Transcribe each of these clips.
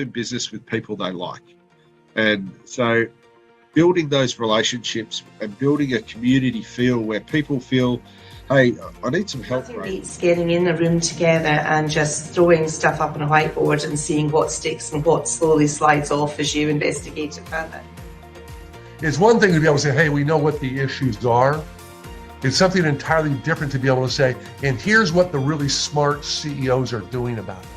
do business with people they like. And so building those relationships and building a community feel where people feel, hey, I need some help. Nothing beats getting in a room together and just throwing stuff up on a whiteboard and seeing what sticks and what slowly slides off as you investigate it further. It's one thing to be able to say, hey, we know what the issues are. It's something entirely different to be able to say, and here's what the really smart CEOs are doing about it.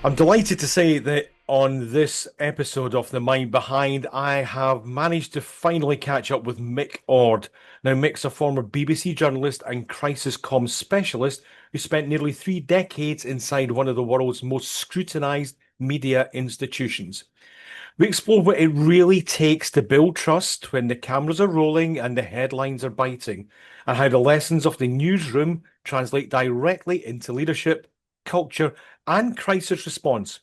I'm delighted to say that on this episode of The Mind Behind, I have managed to finally catch up with Mick Ord. Now, Mick's a former BBC journalist and crisis comms specialist who spent nearly 3 decades inside one of the world's most scrutinised media institutions. We explore what it really takes to build trust when the cameras are rolling and the headlines are biting, and how the lessons of the newsroom translate directly into leadership, culture, and crisis response.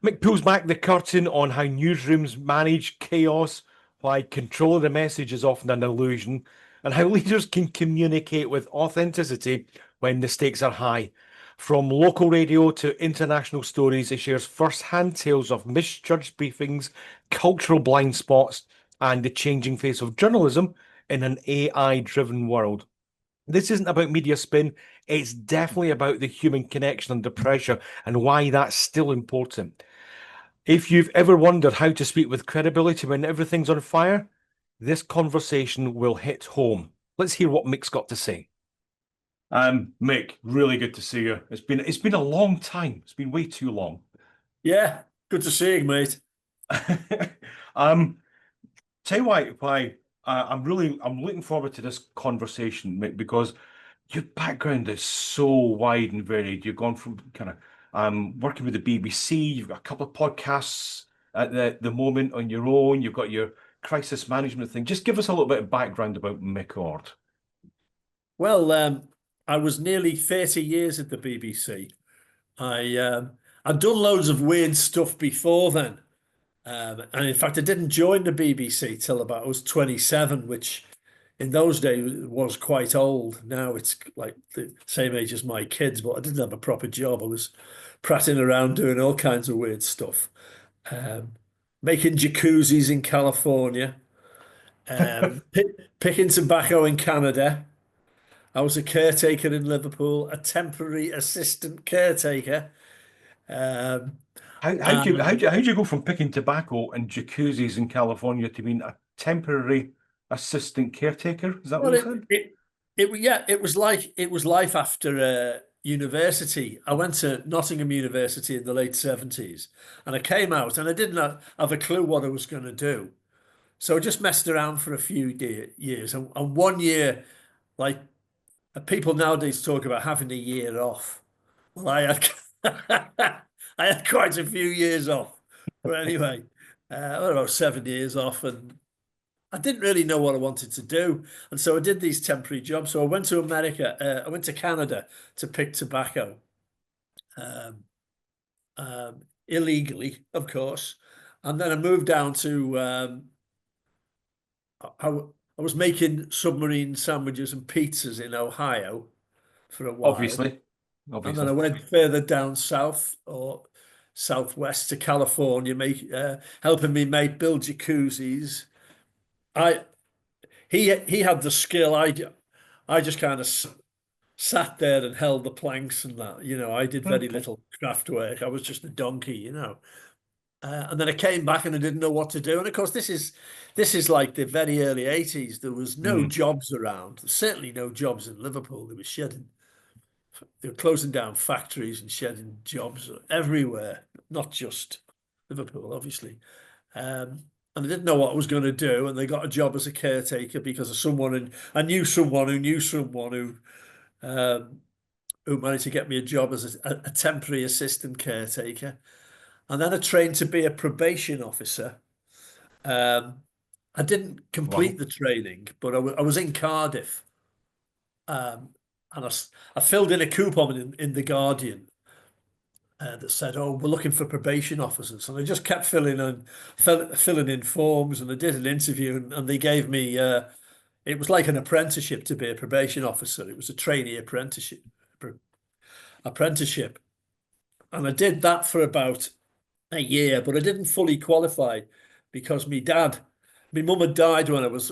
Mick pulls back the curtain on how newsrooms manage chaos, why control of the message is often an illusion, and how leaders can communicate with authenticity when the stakes are high. From local radio to international stories, he shares first-hand tales of misjudged briefings, cultural blind spots, and the changing face of journalism in an AI-driven world. This isn't about media spin, it's definitely about the human connection under pressure and why that's still important. If you've ever wondered how to speak with credibility when everything's on fire, this conversation will hit home. Let's hear what Mick's got to say. Mick, really good to see you. It's been a long time. It's been way too long. Yeah, good to see you, mate. Tell you why I'm looking forward to this conversation, Mick, because your background is so wide and varied. You've gone from kind of working with the BBC, you've got a couple of podcasts at the moment on your own, you've got your crisis management thing. Just give us a little bit of background about Mick Ord. Well, I was nearly 30 years at the BBC. I'd done loads of weird stuff before then. And in fact, I didn't join the BBC till about I was 27, which in those days was quite old. Now it's like the same age as my kids, but I didn't have a proper job. I was prattling around doing all kinds of weird stuff. Making jacuzzis in California, picking tobacco in Canada. I was a caretaker in Liverpool, a temporary assistant caretaker. How do you go from picking tobacco and jacuzzis in California to being a temporary assistant caretaker? Is that what you said? It was life after university. I went to Nottingham University in the late 70s, and I came out and I didn't have a clue what I was going to do. So I just messed around for a few years, and 1 year, like people nowadays talk about having a year off. Well, I had I had quite a few years off. But anyway, I don't know, 7 years off, and I didn't really know what I wanted to do. And so I did these temporary jobs. So I went to America, I went to Canada to pick tobacco, illegally, of course. And then I moved down to, I was making submarine sandwiches and pizzas in Ohio for a while. Obviously. And then I went further down south or southwest to California, helping me build jacuzzis. He had the skill. I just kind of sat there and held the planks and that. I did very little craft work. I was just a donkey, And then I came back and I didn't know what to do. And of course, this is like the very early 80s. There was no jobs around. Certainly no jobs in Liverpool. They were closing down factories and shedding jobs everywhere, not just Liverpool, obviously. And I didn't know what I was going to do. And they got a job as a caretaker because of someone, and I knew someone who knew someone who managed to get me a job as a temporary assistant caretaker. And then I trained to be a probation officer. I didn't complete the training, but I was in Cardiff. And I filled in a coupon in The Guardian that said, "Oh, we're looking for probation officers." And I just kept filling in forms, and I did an interview, and they gave me, it was like an apprenticeship to be a probation officer. It was a trainee apprenticeship. And I did that for about a year, but I didn't fully qualify because my mum had died when I was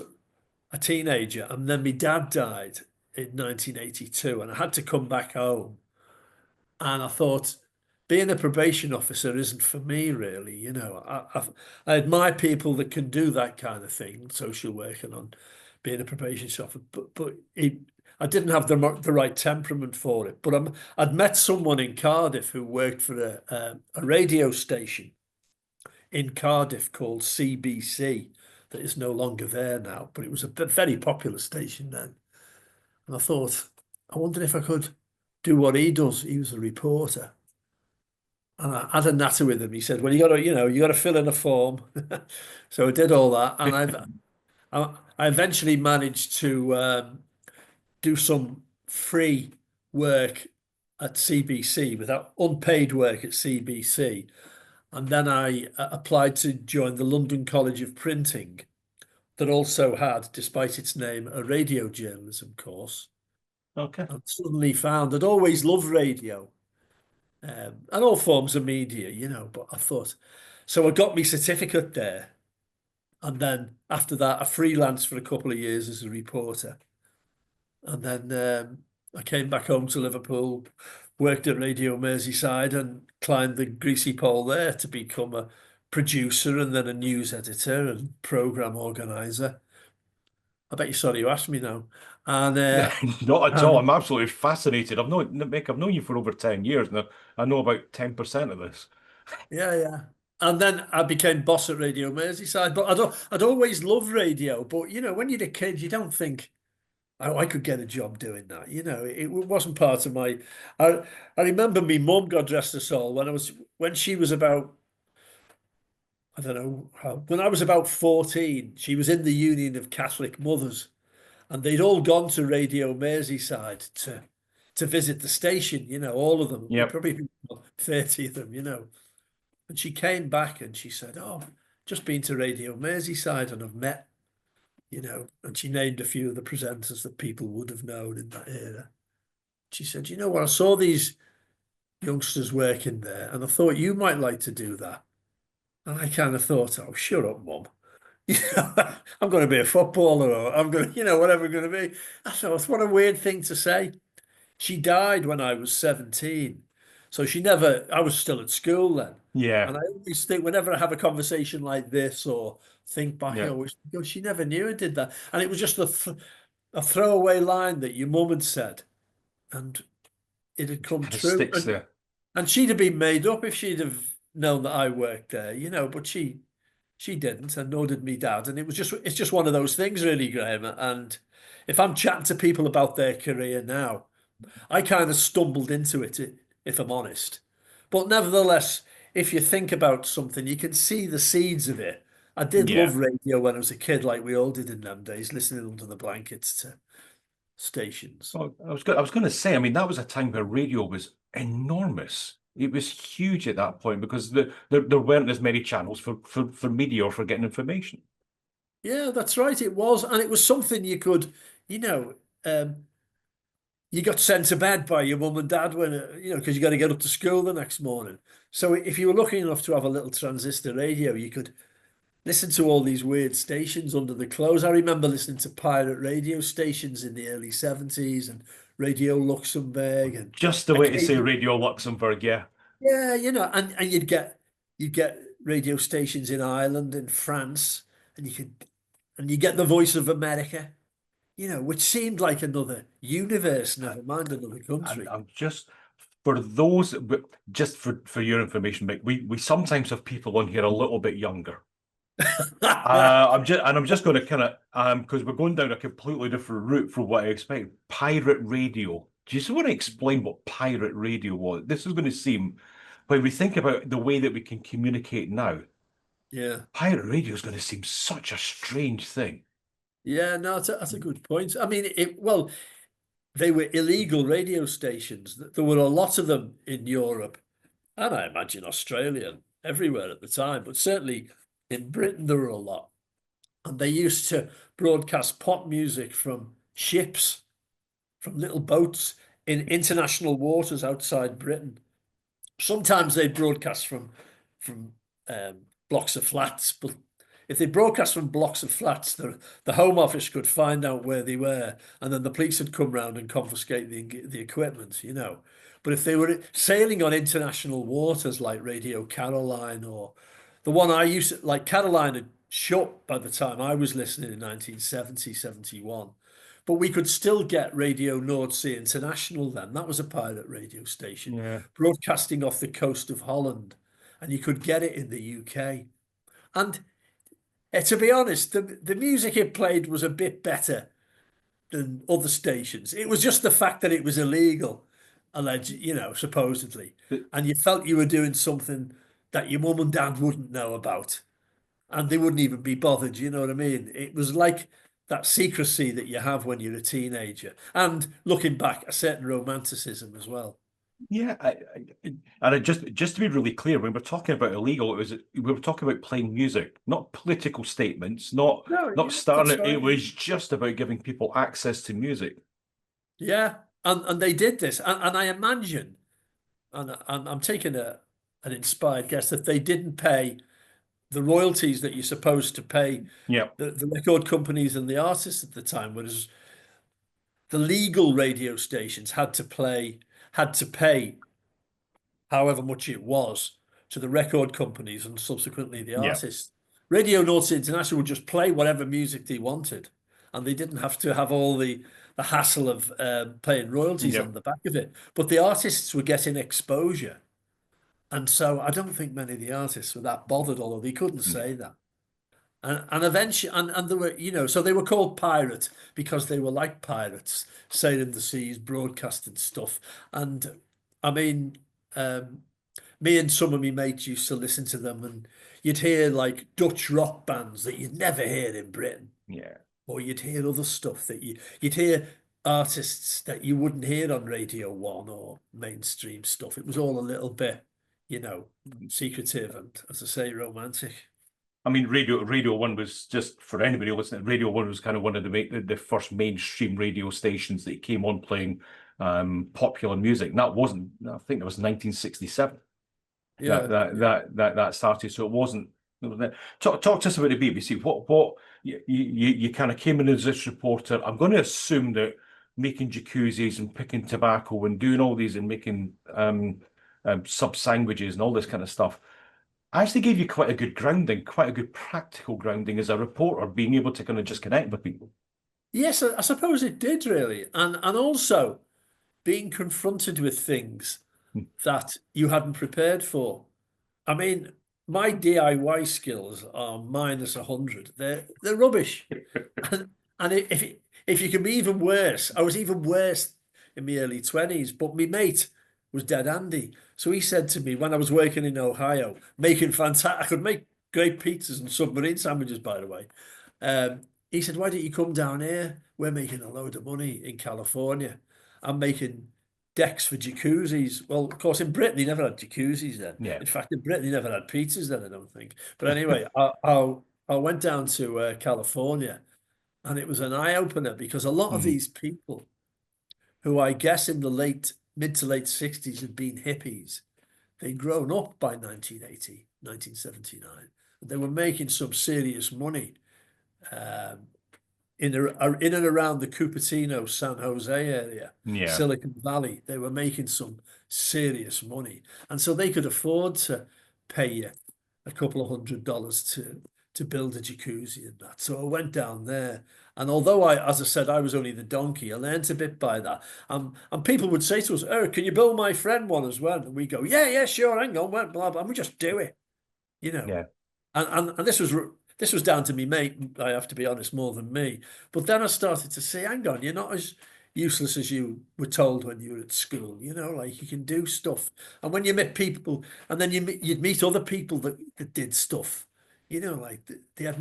a teenager, and then my dad died in 1982, and I had to come back home. And I thought, being a probation officer isn't for me, really. I admire people that can do that kind of thing, social work and on being a probation officer, but I didn't have the right temperament for it. But I'd met someone in Cardiff who worked for a radio station in Cardiff called CBC that is no longer there now, but it was a very popular station then. And I thought, I wonder if I could do what he does. He was a reporter. And I had a natter with him. He said, well, you got to fill in a form. So I did all that. And I eventually managed to do some free work at CBC, without unpaid work at CBC. And then I applied to join the London College of Printing, that also had, despite its name, a radio journalism course. Okay. And suddenly found I'd always loved radio, and all forms of media, but I thought, so I got my certificate there. And then after that, I freelanced for a couple of years as a reporter. And then I came back home to Liverpool, worked at Radio Merseyside, and climbed the greasy pole there to become a producer and then a news editor and program organizer. I bet you're sorry you asked me now. And Not at all. I'm absolutely fascinated. I've known you for over 10 years now. I know about 10% of this. yeah. And then I became boss at Radio Merseyside. But I'd always loved radio. But when you're a kid, you don't think, oh, I could get a job doing that. It wasn't part of my. I remember my mum, God rest her soul, when she was about, I don't know how, when I was about 14, she was in the Union of Catholic Mothers, and they'd all gone to Radio Merseyside to visit the station, all of them. Yep. Probably 30 of them, And she came back and she said, oh, just been to Radio Merseyside and I've met, and she named a few of the presenters that people would have known in that era. She said, you know what, I saw these youngsters working there and I thought you might like to do that. And I kind of thought, oh, shut up, Mum. I'm going to be a footballer, or I'm going to, whatever I'm going to be. I thought, what a weird thing to say. She died when I was 17. So I was still at school then. Yeah. And I always think, whenever I have a conversation like this or think back, I always think, she never knew I did that. And it was just a throwaway line that your mum had said. And it had come true. Sticks there. And she'd have been made up if she'd have known that I worked there, but she didn't, and nor did me dad. And it's just one of those things, really, Graham. And if I'm chatting to people about their career now, I kind of stumbled into it, if I'm honest. But nevertheless, if you think about something, you can see the seeds of it. I did love radio when I was a kid, like we all did in them days, listening under the blankets to stations. Well, I was going to say, I mean, that was a time where radio was enormous. It was huge at that point because there weren't as many channels for media or for getting information. Yeah, that's right. It was. And it was something you could, you got sent to bed by your mum and dad when, because you got to get up to school the next morning. So if you were lucky enough to have a little transistor radio, you could listen to all these weird stations under the clothes. I remember listening to pirate radio stations in the early 70s and Radio Luxembourg. And just the way to say Radio Luxembourg, yeah. Yeah, and you'd get radio stations in Ireland and France, and you get the Voice of America, which seemed like another universe, never mind another country. I'm just for those, just for your information, Mick, we sometimes have people on here a little bit younger. I'm just going to kind of because we're going down a completely different route from what I expect. Pirate radio. Do you just want to explain what pirate radio was? This is going to seem, when we think about the way that we can communicate now, pirate radio is going to seem such a strange thing. Yeah, no, that's a good point. I mean, they were illegal radio stations. There were a lot of them in Europe, and I imagine Australia, everywhere at the time, but certainly in Britain there were a lot. And they used to broadcast pop music from ships, from little boats in international waters outside Britain. Sometimes they broadcast from blocks of flats, but if they broadcast from blocks of flats, the Home Office could find out where they were, and then the police would come round and confiscate the equipment, you know. But if they were sailing on international waters like Radio Caroline, or the one I used to, like Caroline had shut by the time I was listening in 1970, 71. But we could still get Radio North Sea International then. That was a pirate radio station Yeah. broadcasting off the coast of Holland, and you could get it in the UK. And to be honest, the music it played was a bit better than other stations. It was just the fact that it was illegal, alleged, you know, supposedly, and you felt you were doing something that your mum and dad wouldn't know about, and they wouldn't even be bothered. You know what I mean? It was like that secrecy that you have when you're a teenager, and looking back, a certain romanticism as well. Yeah, just to be really clear, when we're talking about illegal, we were talking about playing music, not political statements, not starting it. It was just about giving people access to music. Yeah, and they did this, and I imagine, and I'm taking an inspired guess, that they didn't pay the royalties that you're supposed to pay. Yeah, the record companies and the artists at the time, whereas the legal radio stations had to pay however much it was to the record companies and subsequently the artists. Radio North Sea International would just play whatever music they wanted, and they didn't have to have all the hassle of paying royalties on the back of it. But the artists were getting exposure, and so I don't think many of the artists were that bothered, although they couldn't say that. And eventually, and there were, you know, so they were called pirate because they were like pirates, sailing the seas, broadcasting stuff. And I mean, me and some of my mates used to listen to them, and you'd hear like Dutch rock bands that you'd never hear in Britain. Yeah. Or you'd hear other stuff that you'd hear artists that you wouldn't hear on Radio 1 or mainstream stuff. It was all a little bit, you know, secretive and, as I say, romantic. I mean, Radio 1 was, just for anybody listening, Radio 1 was kind of one of the first mainstream radio stations that came on playing popular music. And that wasn't, I think it was 1967. Yeah, that started. So it wasn't. Talk to us about the BBC. What you kind of came in as this reporter. I'm going to assume that making jacuzzis and picking tobacco and doing all these and making sub sandwiches and all this kind of stuff actually gave you quite a good grounding, quite a good practical grounding as a reporter, being able to kind of just connect with people. Yes, I suppose it did really, and also being confronted with things that you hadn't prepared for. I mean, my DIY skills are minus 100. They're rubbish. and if you can be even worse, I was even worse in my early 20s, but my mate was dead handy. So he said to me when I was working in Ohio, making fantastic, I could make great pizzas and submarine sandwiches, by the way. He said, why don't you come down here? We're making a load of money in California. I'm making decks for jacuzzis. Well, of course, in Britain, they never had jacuzzis then. Yeah. In fact, in Britain, they never had pizzas then, I don't think. But anyway, I went down to California, and it was an eye-opener because a lot of these people who I guess in the mid to late 60s had been hippies, they'd grown up by 1980, 1979. They were making some serious money in and around the Cupertino, San Jose area, Silicon Valley. They were making some serious money. And so they could afford to pay you a couple of $100 to build a jacuzzi and that. So I went down there. And although as I said, I was only the donkey, I learned a bit by that. And people would say to us, Eric, can you build my friend one as well? And we go, yeah, sure, hang on, blah, blah, blah. And we just do it, you know. Yeah. And this was down to me mate, I have to be honest, more than me. But then I started to say, hang on, you're not as useless as you were told when you were at school, you know, like you can do stuff. And when you met people, and then you'd meet other people that did stuff, you know, like they had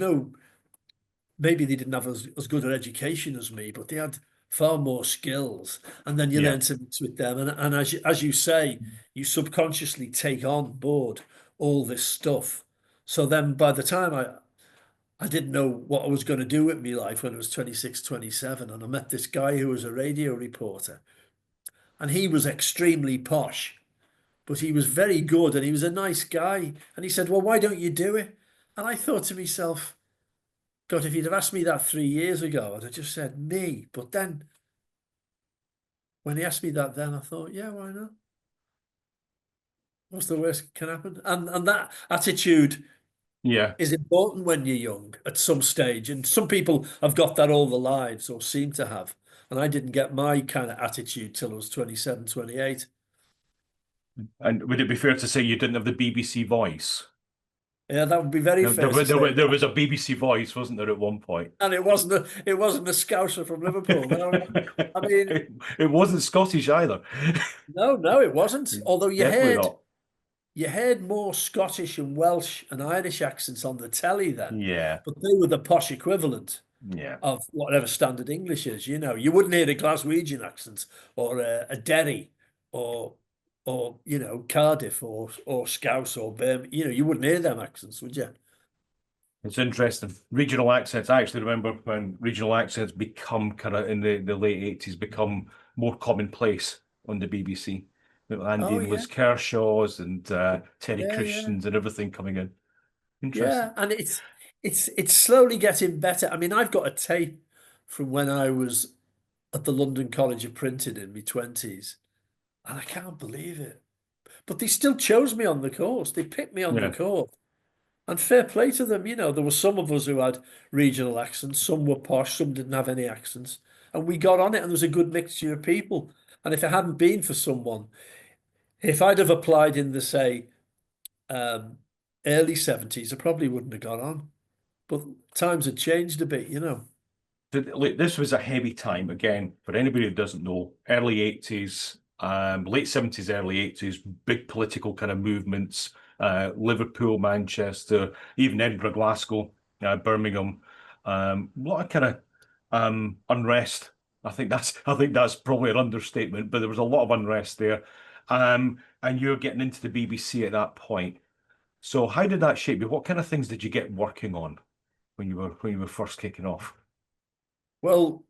maybe they didn't have as good an education as me, but they had far more skills. And then you learn to mix with them. And as you say, you subconsciously take on board all this stuff. So then by the time I didn't know what I was going to do with my life when I was 26, 27. And I met this guy who was a radio reporter. And he was extremely posh. but he was very good and he was a nice guy. And he said, well, why don't you do it? And I thought to myself, God, if you'd have asked me that 3 years ago, I'd have just said me. But then when he asked me that, then I thought, yeah, why not? What's the worst that can happen? And that attitude Yeah. is important when you're young at some stage. And some people have got that all their lives or seem to have. And I didn't get my kind of attitude till I was 27, 28. And would it be fair to say you didn't have the BBC voice? Yeah, that would be very fair to say. There was a BBC voice, wasn't there, at one point? And it wasn't a Scouser from Liverpool. No, I mean, it wasn't Scottish either. no, it wasn't. Although Definitely not. you heard more Scottish and Welsh and Irish accents on the telly then. Yeah. But they were the posh equivalent Yeah. of whatever standard English is. You know, you wouldn't hear a Glaswegian accent or a Derry or Cardiff or Scouse or Birmingham. You know, you wouldn't hear them accents, would you? It's interesting. Regional accents. I actually remember when regional accents become kind of in the late 80s become more commonplace on the BBC. Andy and Liz Kershaw's and Terry Christian's and everything coming in. Interesting. Yeah, and it's slowly getting better. I mean, I've got a tape from when I was at the London College of Printing in my 20s, and I can't believe it. But they still chose me on the course. They picked me on the course. And fair play to them. You know, there were some of us who had regional accents, some were posh, some didn't have any accents. And we got on it, and there was a good mixture of people. And if it hadn't been for someone, if I'd have applied in the, say, early 70s, I probably wouldn't have got on. But times had changed a bit, you know. This was a heavy time, again, for anybody who doesn't know, early 80s, late 70s, early 80s, big political kind of movements, Liverpool, Manchester, even Edinburgh, Glasgow, Birmingham, a lot of kind of unrest. I think that's probably an understatement, but there was a lot of unrest there. And you're getting into the BBC at that point. So how did that shape you? What kind of things did you get working on when you were first kicking off? Well,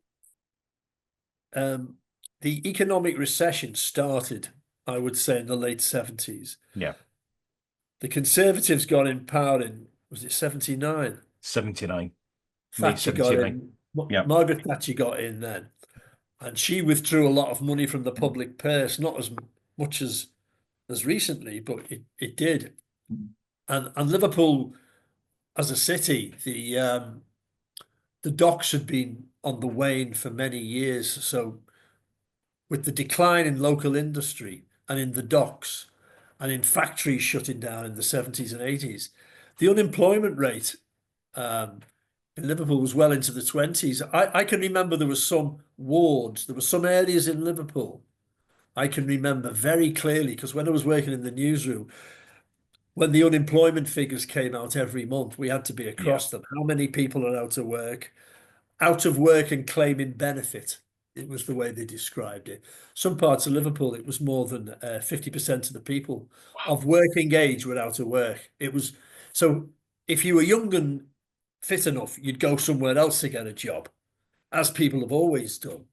the economic recession started, I would say, in the late 70s. Yeah. The Conservatives got in power in, was it 79? 79. Thatcher got in. Margaret Thatcher got in then. And she withdrew a lot of money from the public purse, not as much as recently, but it did. And Liverpool, as a city, the docks had been on the wane for many years. So with the decline in local industry and in the docks and in factories shutting down in the 70s and 80s, the unemployment rate in Liverpool was well into the 20s. I can remember there was some wards, there were some areas in Liverpool I can remember very clearly, because when I was working in the newsroom, when the unemployment figures came out every month, we had to be across them. How many people are out of work and claiming benefit? It was the way they described it. Some parts of Liverpool, it was more than 50% of the people of working age were out of work. It was, so if you were young and fit enough, you'd go somewhere else to get a job, as people have always done.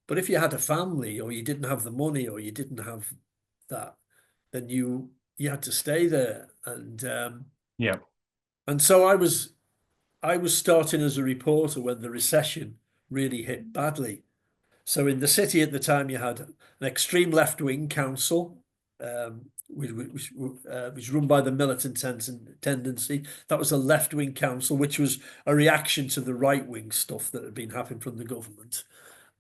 But if you had a family, or you didn't have the money, or you didn't have that, then you had to stay there. And and so I was starting as a reporter when the recession really hit badly. So in the city at the time, you had an extreme left-wing council, which was run by the militant tendency. That was a left-wing council, which was a reaction to the right-wing stuff that had been happening from the government.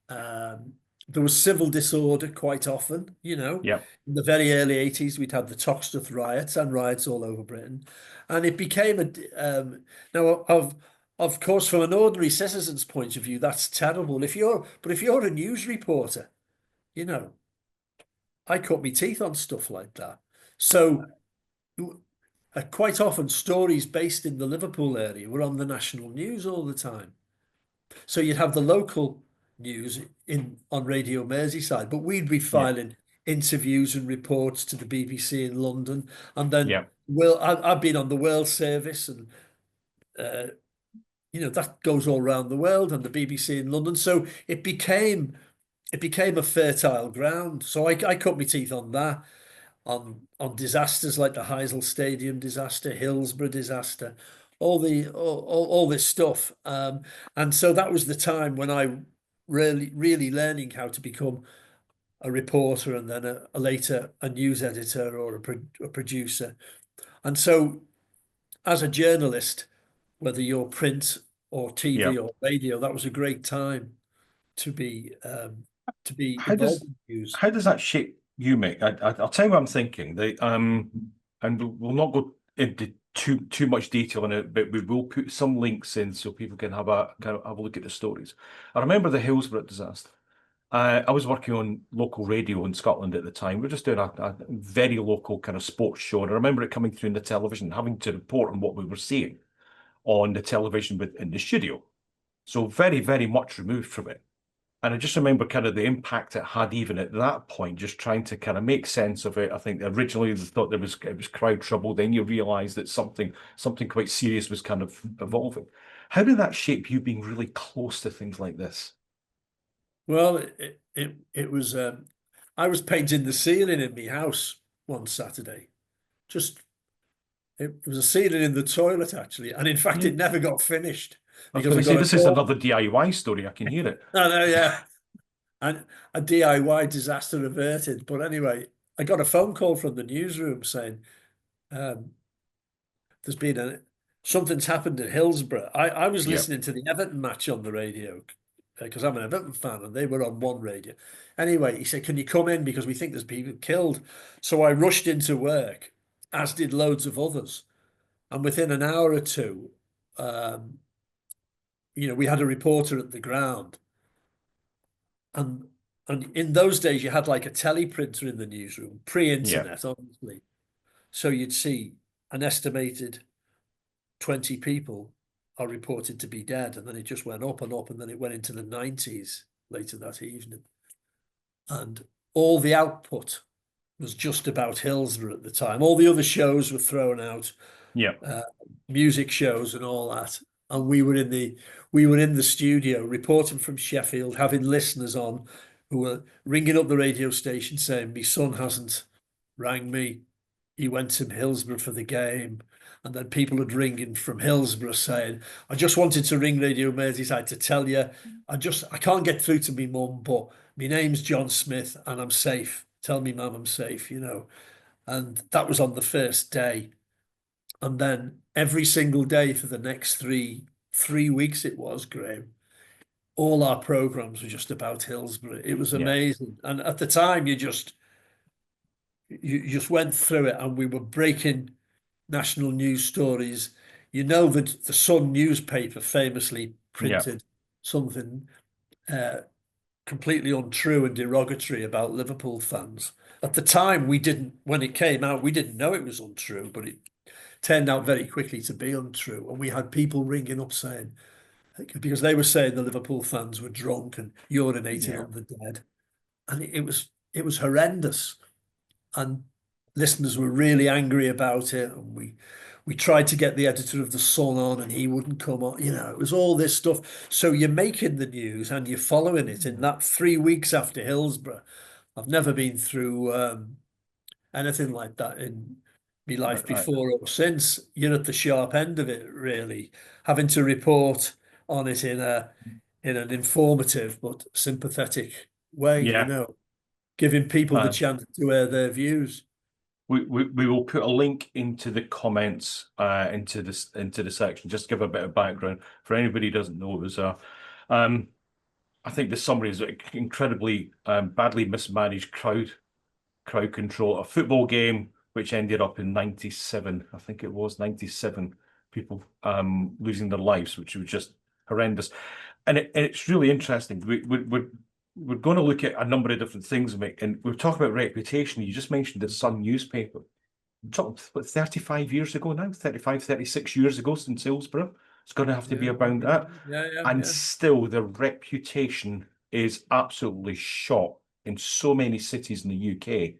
There was civil disorder quite often, you know. In the very early 80s, we'd had the Toxteth riots and riots all over Britain. And it became now of course, from an ordinary citizen's point of view, that's terrible. But if you're a news reporter, you know, I cut my teeth on stuff like that. So quite often stories based in the Liverpool area were on the national news all the time. So you'd have the local news on Radio Merseyside, but we'd be filing interviews and reports to the BBC in London. And then, I've been on the World Service, and you know, that goes all around the world, and the BBC in London. So it became a fertile ground. So I cut my teeth on that. on disasters like the Heysel Stadium disaster, Hillsborough disaster, all this stuff. And so that was the time when I really learning how to become a reporter, and then later a news editor or a producer. And so as a journalist, whether you're print or Yeah. TV or radio, that was a great time to be How involved does in news. how does that shape you, Mick? I'll tell you what I'm thinking. And we'll not go into too much detail on it, but we will put some links in so people can have a look at the stories. I remember the Hillsborough disaster. I was working on local radio in Scotland at the time. We were just doing a very local kind of sports show, and I remember it coming through in the television, having to report on what we were seeing on the television in the studio. So very, very much removed from it. And I just remember kind of the impact it had even at that point, just trying to kind of make sense of it. I think originally they thought it was crowd trouble. Then you realise that something quite serious was kind of evolving. How did that shape you being really close to things like this? Well, it was I was painting the ceiling in my house one Saturday. Just it was a ceiling in the toilet actually, and in fact, it never got finished I was because going I to say got a this is call. another DIY story. I can hear it. I know, yeah, and a DIY disaster averted. But anyway, I got a phone call from the newsroom saying um, there's been something's happened in Hillsborough. I was Yeah. listening to the Everton match on the radio because I'm an Everton fan, and they were on one radio. Anyway, he said, "Can you come in because we think there's people killed?" So I rushed into work, as did loads of others, and within an hour or two, um, we had a reporter at the ground, and in those days you had like a teleprinter in the newsroom, pre-internet, obviously. So you'd see an estimated 20 people are reported to be dead, and then it just went up and up, and then it went into the 90s later that evening. And all the output was just about Hillsborough at the time. All the other shows were thrown out, Yeah. music shows and all that. And we were in the studio reporting from Sheffield, having listeners on who were ringing up the radio station saying, "My son hasn't rang me. He went to Hillsborough for the game." And then people would ring in from Hillsborough saying, "I just wanted to ring Radio Merseyside to tell you, I can't get through to me mum, but my name's John Smith and I'm safe. Tell me, mum, I'm safe," And that was on the first day. And then every single day for the next three weeks it was, Graham, all our programs were just about Hillsborough. It was amazing. And at the time you just went through it, and we were breaking national news stories. That the Sun newspaper famously printed something completely untrue and derogatory about Liverpool fans. At the time, when it came out, we didn't know it was untrue, but it turned out very quickly to be untrue. And we had people ringing up saying, because they were saying the Liverpool fans were drunk and urinating on the dead. And it was horrendous. And listeners were really angry about it. And we tried to get the editor of the Sun on, and he wouldn't come on. It was all this stuff. So you're making the news and you're following it in that 3 weeks after Hillsborough. I've never been through anything like that in my life before or since. You're at the sharp end of it, really, having to report on it in an informative but sympathetic way, giving people the chance to air their views. We will put a link into the comments into the section, just to give a bit of background for anybody who doesn't know. It was I think the summary is incredibly badly mismanaged crowd control, a football game which ended up in 97, I think it was 97 people losing their lives, which was just horrendous. And it's really interesting. We're going to look at a number of different things, Mick, and we're talking about reputation. You just mentioned the Sun newspaper. We're talking about 35 years ago now, 35, 36 years ago since Hillsborough. It's going to have to be about that. And still, the reputation is absolutely shot in so many cities in the UK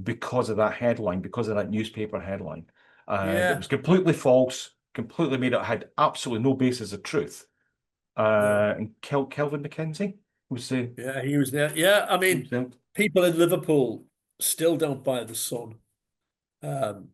because of that headline, because of that newspaper headline. It was completely false, completely made up, had absolutely no basis of truth. And Kelvin Mackenzie was he was there. Yeah, I mean, people in Liverpool still don't buy the Sun. Um,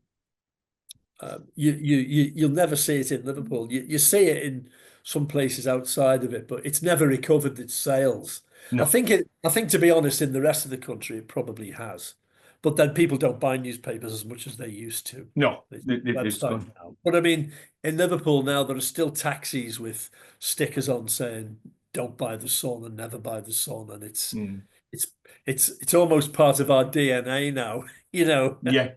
you'll never see it in Liverpool. You see it in some places outside of it, but it's never recovered its sales. No. I think to be honest, in the rest of the country, it probably has. But then people don't buy newspapers as much as they used to. No, It's it's website gone. now. But I mean, in Liverpool now, there are still taxis with stickers on saying "Don't buy the Sun" and "Never buy the Sun," and Mm. it's it's almost part of our DNA now, you know. Yeah,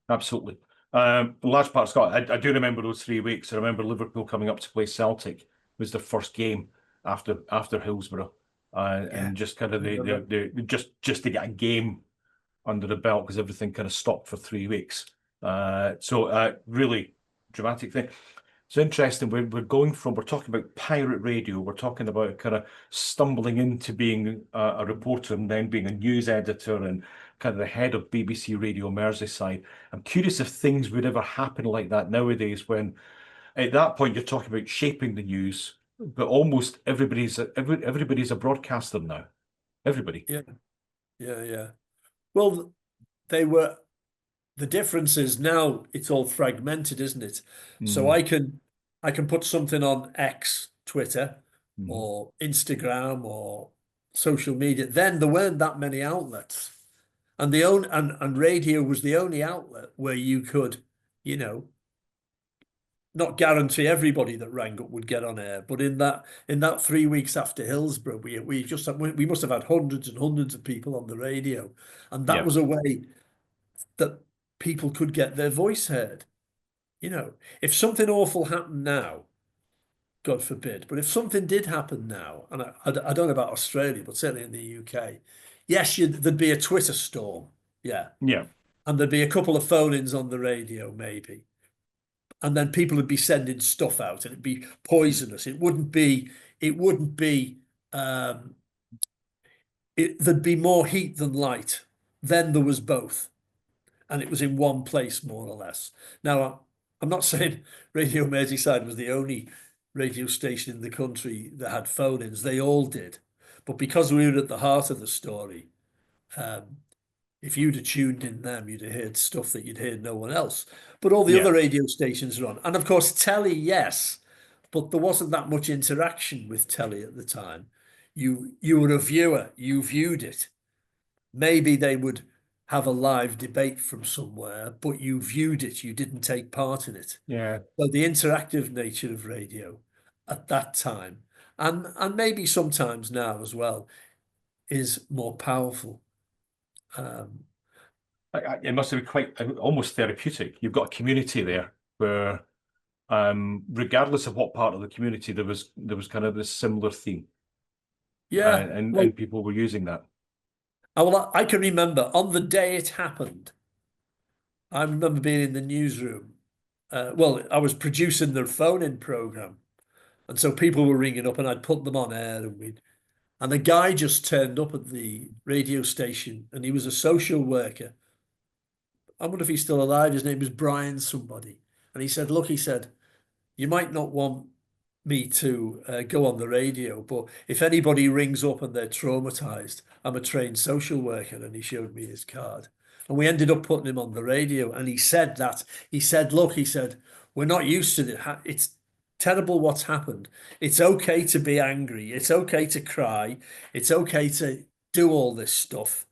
absolutely. Large part of Scotland. I do remember those 3 weeks. I remember Liverpool coming up to play Celtic. It was their first game after Hillsborough, Yeah, and just kind of I remember. just to get a game under the belt because everything kind of stopped for 3 weeks. So really dramatic thing. It's interesting. We're talking about pirate radio. We're talking about kind of stumbling into being a reporter and then being a news editor and kind of the head of BBC Radio Merseyside. I'm curious if things would ever happen like that nowadays when at that point you're talking about shaping the news, but almost everybody's a broadcaster now. Everybody. Yeah, yeah. Well, they were. The difference is now it's all fragmented, isn't it? So Mm, I can put something on X, Twitter, mhm. or Instagram or social media. Then there weren't that many outlets. And and radio was the only outlet where you could, you know, not guarantee everybody that rang up would get on air, but in that 3 weeks after Hillsborough, we must have had hundreds and hundreds of people on the radio, and that Yeah, was a way that people could get their voice heard. You know, if something awful happened now, God forbid, but if something did happen now, and I don't know about Australia, but certainly in the UK, yes, there'd be a Twitter storm, yeah, yeah, and there'd be a couple of phone-ins on the radio, maybe, and then people would be sending stuff out, and it'd be poisonous. It wouldn't be. It wouldn't be. There'd be more heat than light. Then there was both, and it was in one place, more or less. Now, I'm not saying Radio Merseyside was the only radio station in the country that had phone-ins. They all did. But because we were at the heart of the story, um, if you'd have tuned in them, you'd have heard stuff that you'd heard no one else. But all the yeah, other radio stations are on. And of course, telly, yes, but there wasn't that much interaction with telly at the time. You were a viewer, you viewed it. Maybe they would have a live debate from somewhere, but you viewed it, you didn't take part in it. yeah. So the interactive nature of radio at that time, and maybe sometimes now as well, is more powerful. It must have been quite almost therapeutic. You've got a community there where, regardless of what part of the community, there was kind of this similar theme, Yeah, well, and people were using that. I can remember on the day it happened, I remember being in the newsroom. Well, I was producing the phone-in program, and so people were ringing up, and I'd put them on air, and a guy just turned up at the radio station, and he was a social worker. I wonder if he's still alive. His name was Brian somebody, and he said, "Look," he said, "you might not want me to go on the radio, but if anybody rings up and they're traumatized, I'm a trained social worker." And he showed me his card. And we ended up putting him on the radio. And he said that. He said, "Look," he said, "we're not used to it. It's terrible what's happened. It's okay to be angry. It's okay to cry. It's okay to do all this stuff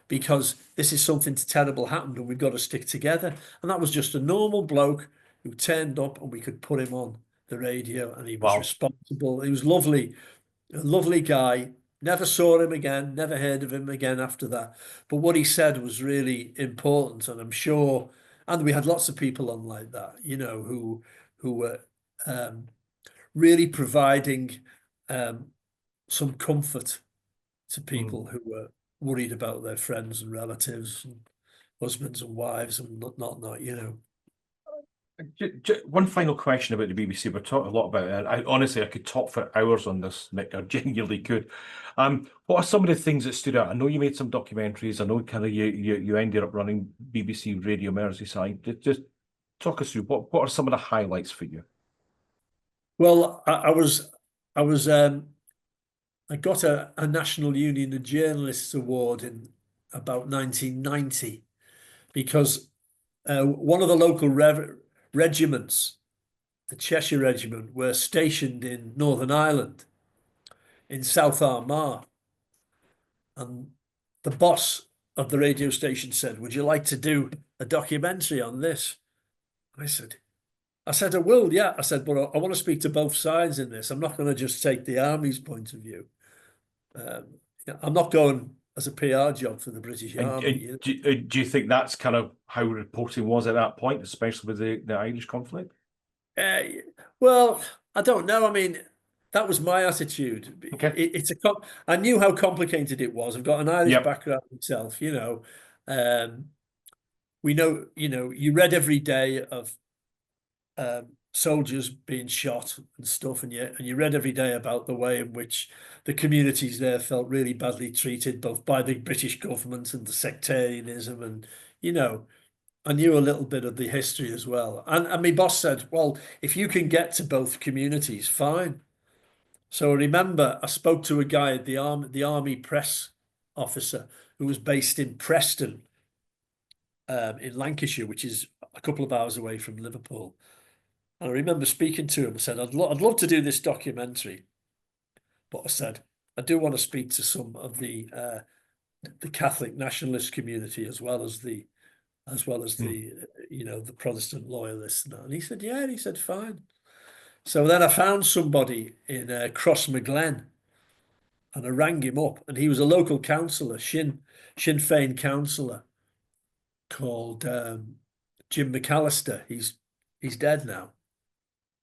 because this is something terrible happened and we've got to stick together." And that was just a normal bloke who turned up and we could put him on the radio, and he was Wow. responsible. He was lovely, a lovely guy. Never saw him again, never heard of him again after that. But what he said was really important, and I'm sure, and we had lots of people on like that, you know, who were really providing some comfort to people who were worried about their friends and relatives and husbands and wives and not, you know. One final question about the BBC. We're talking a lot about it. Honestly, I could talk for hours on this, Mick. I genuinely could. What are some of the things that stood out? I know you made some documentaries. I know kind of you ended up running BBC Radio Merseyside. Just talk us through what are some of the highlights for you? Well, I got a National Union of Journalists award in about 1990 because one of the local regiments, the Cheshire Regiment, were stationed in Northern Ireland, in South Armagh. And the boss of the radio station said, "Would you like to do a documentary on this?" I said, I will, yeah. I said, but I want to speak to both sides in this. I'm not going to just take the army's point of view. I'm not going as a PR job for the British Army. Do you think that's kind of how reporting was at that point, especially with the Irish conflict? Well, I don't know. I mean, that was my attitude. Okay. I knew how complicated it was. I've got an Irish Yep. background myself, you know. We know, you know, you read every day of soldiers being shot and stuff, and you read every day about the way in which the communities there felt really badly treated, both by the British government and the sectarianism, and you know, I knew a little bit of the history as well. And my boss said, "Well, if you can get to both communities, fine." So I remember I spoke to a guy at the army press officer who was based in Preston, in Lancashire, which is a couple of hours away from Liverpool. And I remember speaking to him. I said, I'd love to do this documentary, but I said, I do want to speak to some of the Catholic nationalist community as well as the you know, the Protestant loyalists. And he said, yeah. And he said, fine. So then I found somebody in Crossmaglen, and I rang him up, and he was a local councillor, Sinn Féin councillor, called Jim McAllister. He's dead now.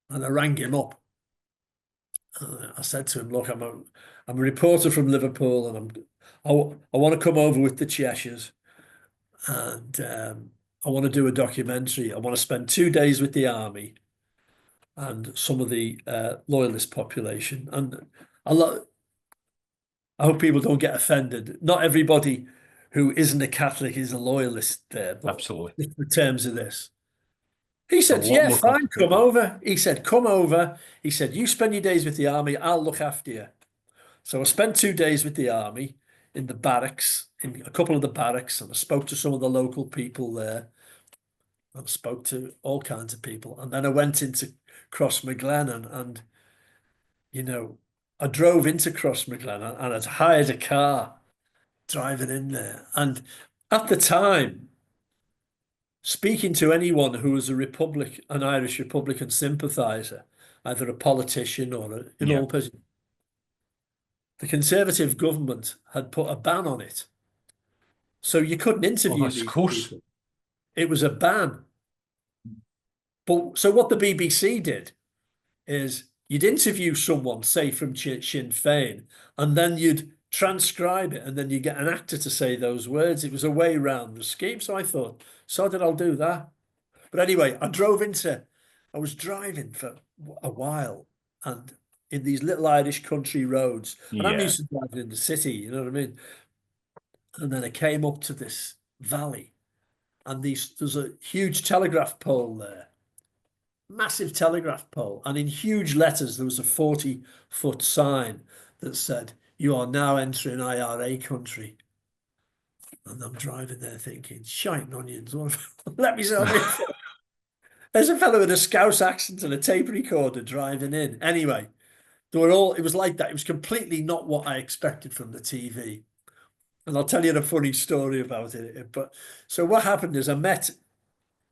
And I rang him up. I said to him, "Look, I'm a reporter from Liverpool, and I want to come over with the Cheshires, and I want to do a documentary. I want to spend 2 days with the army and some of the loyalist population. And I hope people don't get offended. Not everybody who isn't a Catholic is a loyalist there, but Absolutely. in terms of this." He said, A lot yeah, more fine, complicated. come over. He said, come over. He said, you spend your days with the army, I'll look after you. So I spent 2 days with the army in the barracks, in a couple of the barracks, and I spoke to some of the local people there. And I spoke to all kinds of people. And then I went into Crossmaglen, and you know, I drove into Crossmaglen, and I'd hired a car driving in there. And at the time, speaking to anyone who was an Irish Republican sympathiser, either a politician or an normal person, the Conservative government had put a ban on it. So you couldn't interview these people. It was a ban. But so what the BBC did is you'd interview someone, say from Sinn Féin, and then you'd transcribe it, and then you get an actor to say those words. It was a way round the scheme. So I thought, I'll do that. But anyway, I was driving for a while, and in these little Irish country roads, and I'm used to driving in the city, you know what I mean? And then I came up to this valley, and there's a huge telegraph pole there, massive telegraph pole, and in huge letters there was a 40-foot sign that said, "You are now entering IRA country." And I'm driving there thinking, shite onions, let me say, there's a fellow with a Scouse accent and a tape recorder driving in. Anyway, it was like that. It was completely not what I expected from the TV. And I'll tell you a funny story about it. But so what happened is I met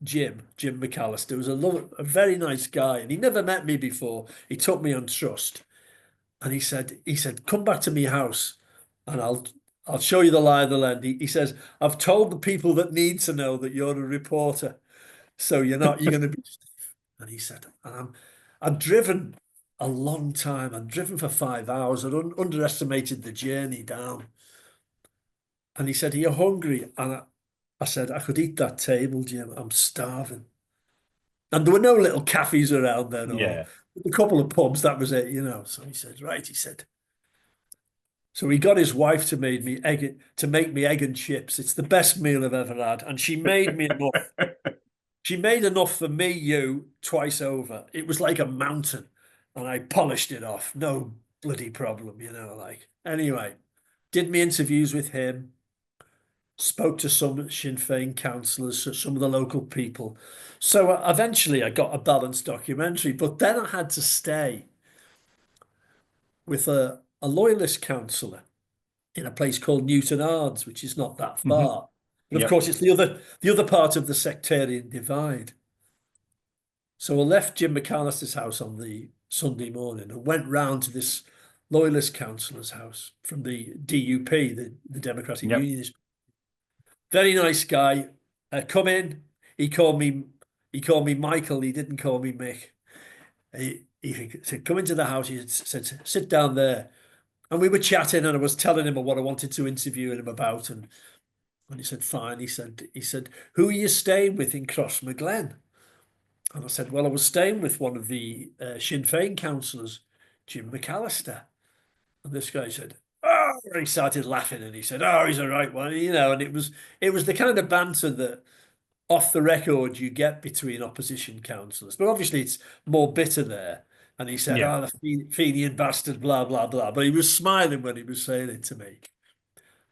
Jim McAllister, who was a very nice guy, and he never met me before. He took me on trust. And he said, come back to me house and I'll show you the lie of the land. He says, I've told the people that need to know that you're a reporter. So you're going to be safe. And he said, I'd driven a long time. I'd driven for 5 hours. I'd underestimated the journey down. And he said, are you hungry? And I said, I could eat that table, Jim. I'm starving. And there were no little cafes around there. Yeah. A couple of pubs, that was it, you know. So he said, right, he said. So he got his wife to make me egg and chips. It's the best meal I've ever had. And she made me enough. She made enough for me, you, twice over. It was like a mountain. And I polished it off. No bloody problem, you know, like. Anyway, did my interviews with him. spoke to some Sinn Féin councillors, some of the local people. So eventually I got a balanced documentary, but then I had to stay with a loyalist councillor in a place called Newton Ards, which is not that Hmm. far. But of Yep. course, it's the other part of the sectarian divide. So I left Jim McAllister's house on the Sunday morning and went round to this loyalist councillor's house from the DUP, the Democratic Yep. Unionist. Very nice guy. Come in. He called me Michael. He didn't call me Mick. He said, come into the house. He said, sit down there. And we were chatting, and I was telling him what I wanted to interview him about. And he said, fine. He said, who are you staying with in Crossmaglen? And I said, well, I was staying with one of the Sinn Féin councillors, Jim McAllister. And this guy said, oh, and he started laughing, and he said, oh, he's a right one, and it was the kind of banter that off the record you get between opposition councillors. But obviously it's more bitter there. And he said, Yeah. oh, the Fenian bastard, blah, blah, blah. But he was smiling when he was saying it to me.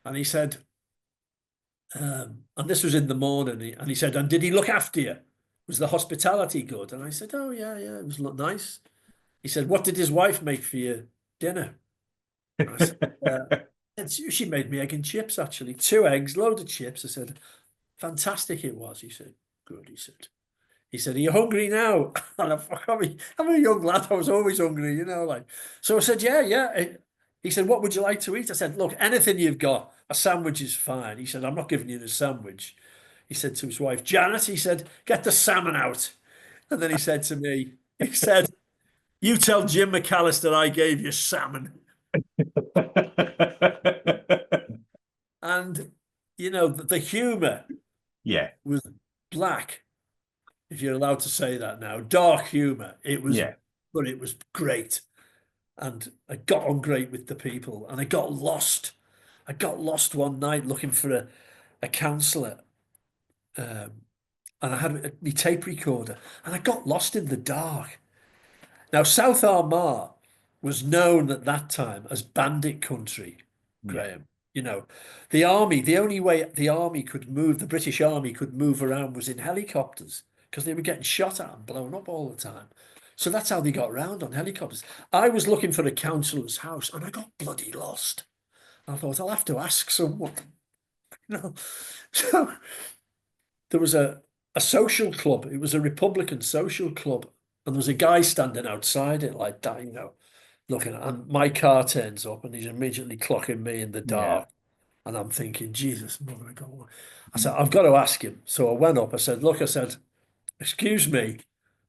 And he said, and this was in the morning, and he said, and did he look after you? Was the hospitality good? And I said, oh, yeah, it was nice. He said, what did his wife make for your dinner? And I said, she made me egg and chips, actually. 2 eggs, load of chips. I said, fantastic it was. He said, good. He said, are you hungry now? And I'm a young lad. I was always hungry, like. So I said, yeah. He said, what would you like to eat? I said, look, anything you've got. A sandwich is fine. He said, I'm not giving you the sandwich. He said to his wife, Janet, he said, get the salmon out. And then he said to me, he said, you tell Jim McAllister I gave you salmon. And, the humour was black, if you're allowed to say that now. Dark humour. It was, but it was great. And I got on great with the people, and I got lost. I got lost one night looking for a counsellor. And I had my tape recorder, and I got lost in the dark. Now, South Armagh was known at that time as bandit country, Graham. The army, the only way the army could move, the British army could move around was in helicopters, because they were getting shot at and blown up all the time. So that's how they got around, on helicopters. I was looking for a councillor's house, and I got bloody lost. I thought, I'll have to ask someone. So there was a social club. It was a Republican social club. And there was a guy standing outside it like that, looking at, and my car turns up, and he's immediately clocking me in the dark. And I'm thinking, Jesus, mother of God. I said, I've got to ask him. So I went up, I said, look, excuse me.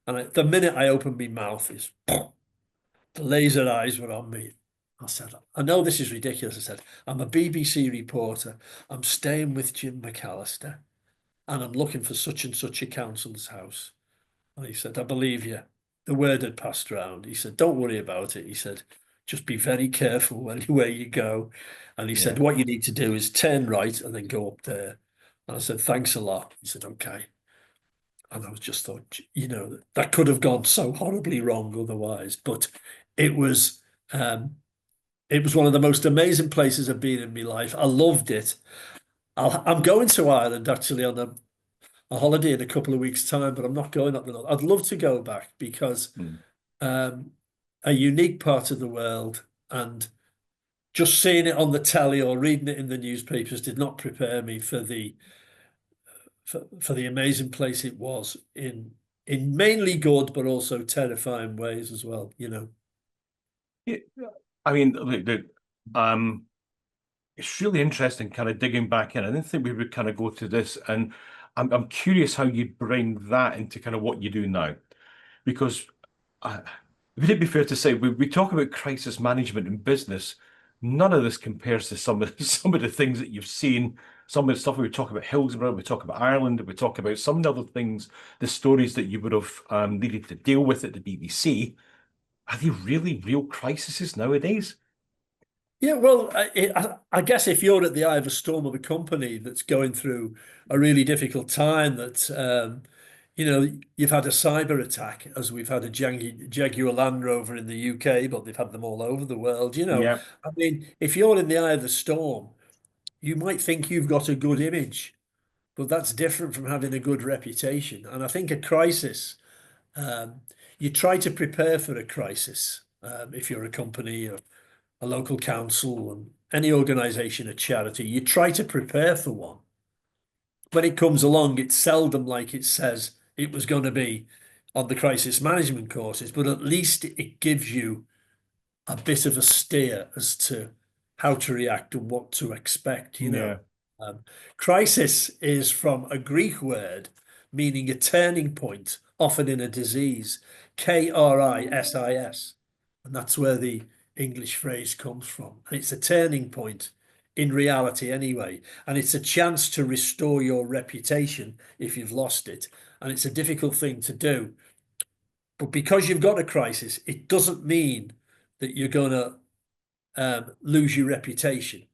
And the minute I opened my mouth, the laser eyes were on me. I said, I know this is ridiculous. I said, I'm a BBC reporter. I'm staying with Jim McAllister, and I'm looking for such and such a councillor's house. And he said, I believe you. The word had passed round. He said, don't worry about it. He said, just be very careful where you go. And he said, what you need to do is turn right and then go up there. And I said, thanks a lot. He said, okay. And I was just thought, that could have gone so horribly wrong otherwise. But it was one of the most amazing places I've been in my life. I loved it. I'm going to Ireland actually on a holiday in a couple of weeks' time, but I'm not going up the north. I'd love to go back because a unique part of the world, and just seeing it on the telly or reading it in the newspapers did not prepare me for the amazing place it was in mainly good, but also terrifying ways as well. Yeah, I mean, look, it's really interesting, kind of digging back in. I didn't think we would kind of go to this, and I'm curious how you bring that into kind of what you do now, because would it be fair to say we talk about crisis management in business? None of this compares to some of the things that you've seen. Some of the stuff we talk about Hillsborough, we talk about Ireland, we talk about some of the other things, the stories that you would have needed to deal with at the BBC. Are they really real crises nowadays? Yeah, well, I guess if you're at the eye of a storm of a company that's going through a really difficult time, that you've had a cyber attack, as we've had a Jaguar Land Rover in the UK, but they've had them all over the world. Yeah. I mean, if you're in the eye of the storm, you might think you've got a good image, but that's different from having a good reputation. And I think a crisis, you try to prepare for a crisis. If you're a company or a local council and any organization, a charity, you try to prepare for one. When it comes along, it's seldom like it says it was going to be on the crisis management courses, but at least it gives you a bit of a steer as to how to react and what to expect, you know. Crisis is from a Greek word meaning a turning point, often in a disease, KRISIS. And that's where the English phrase comes from. And it's a turning point in reality anyway. And it's a chance to restore your reputation if you've lost it. And it's a difficult thing to do. But because you've got a crisis, it doesn't mean that you're going to lose your reputation.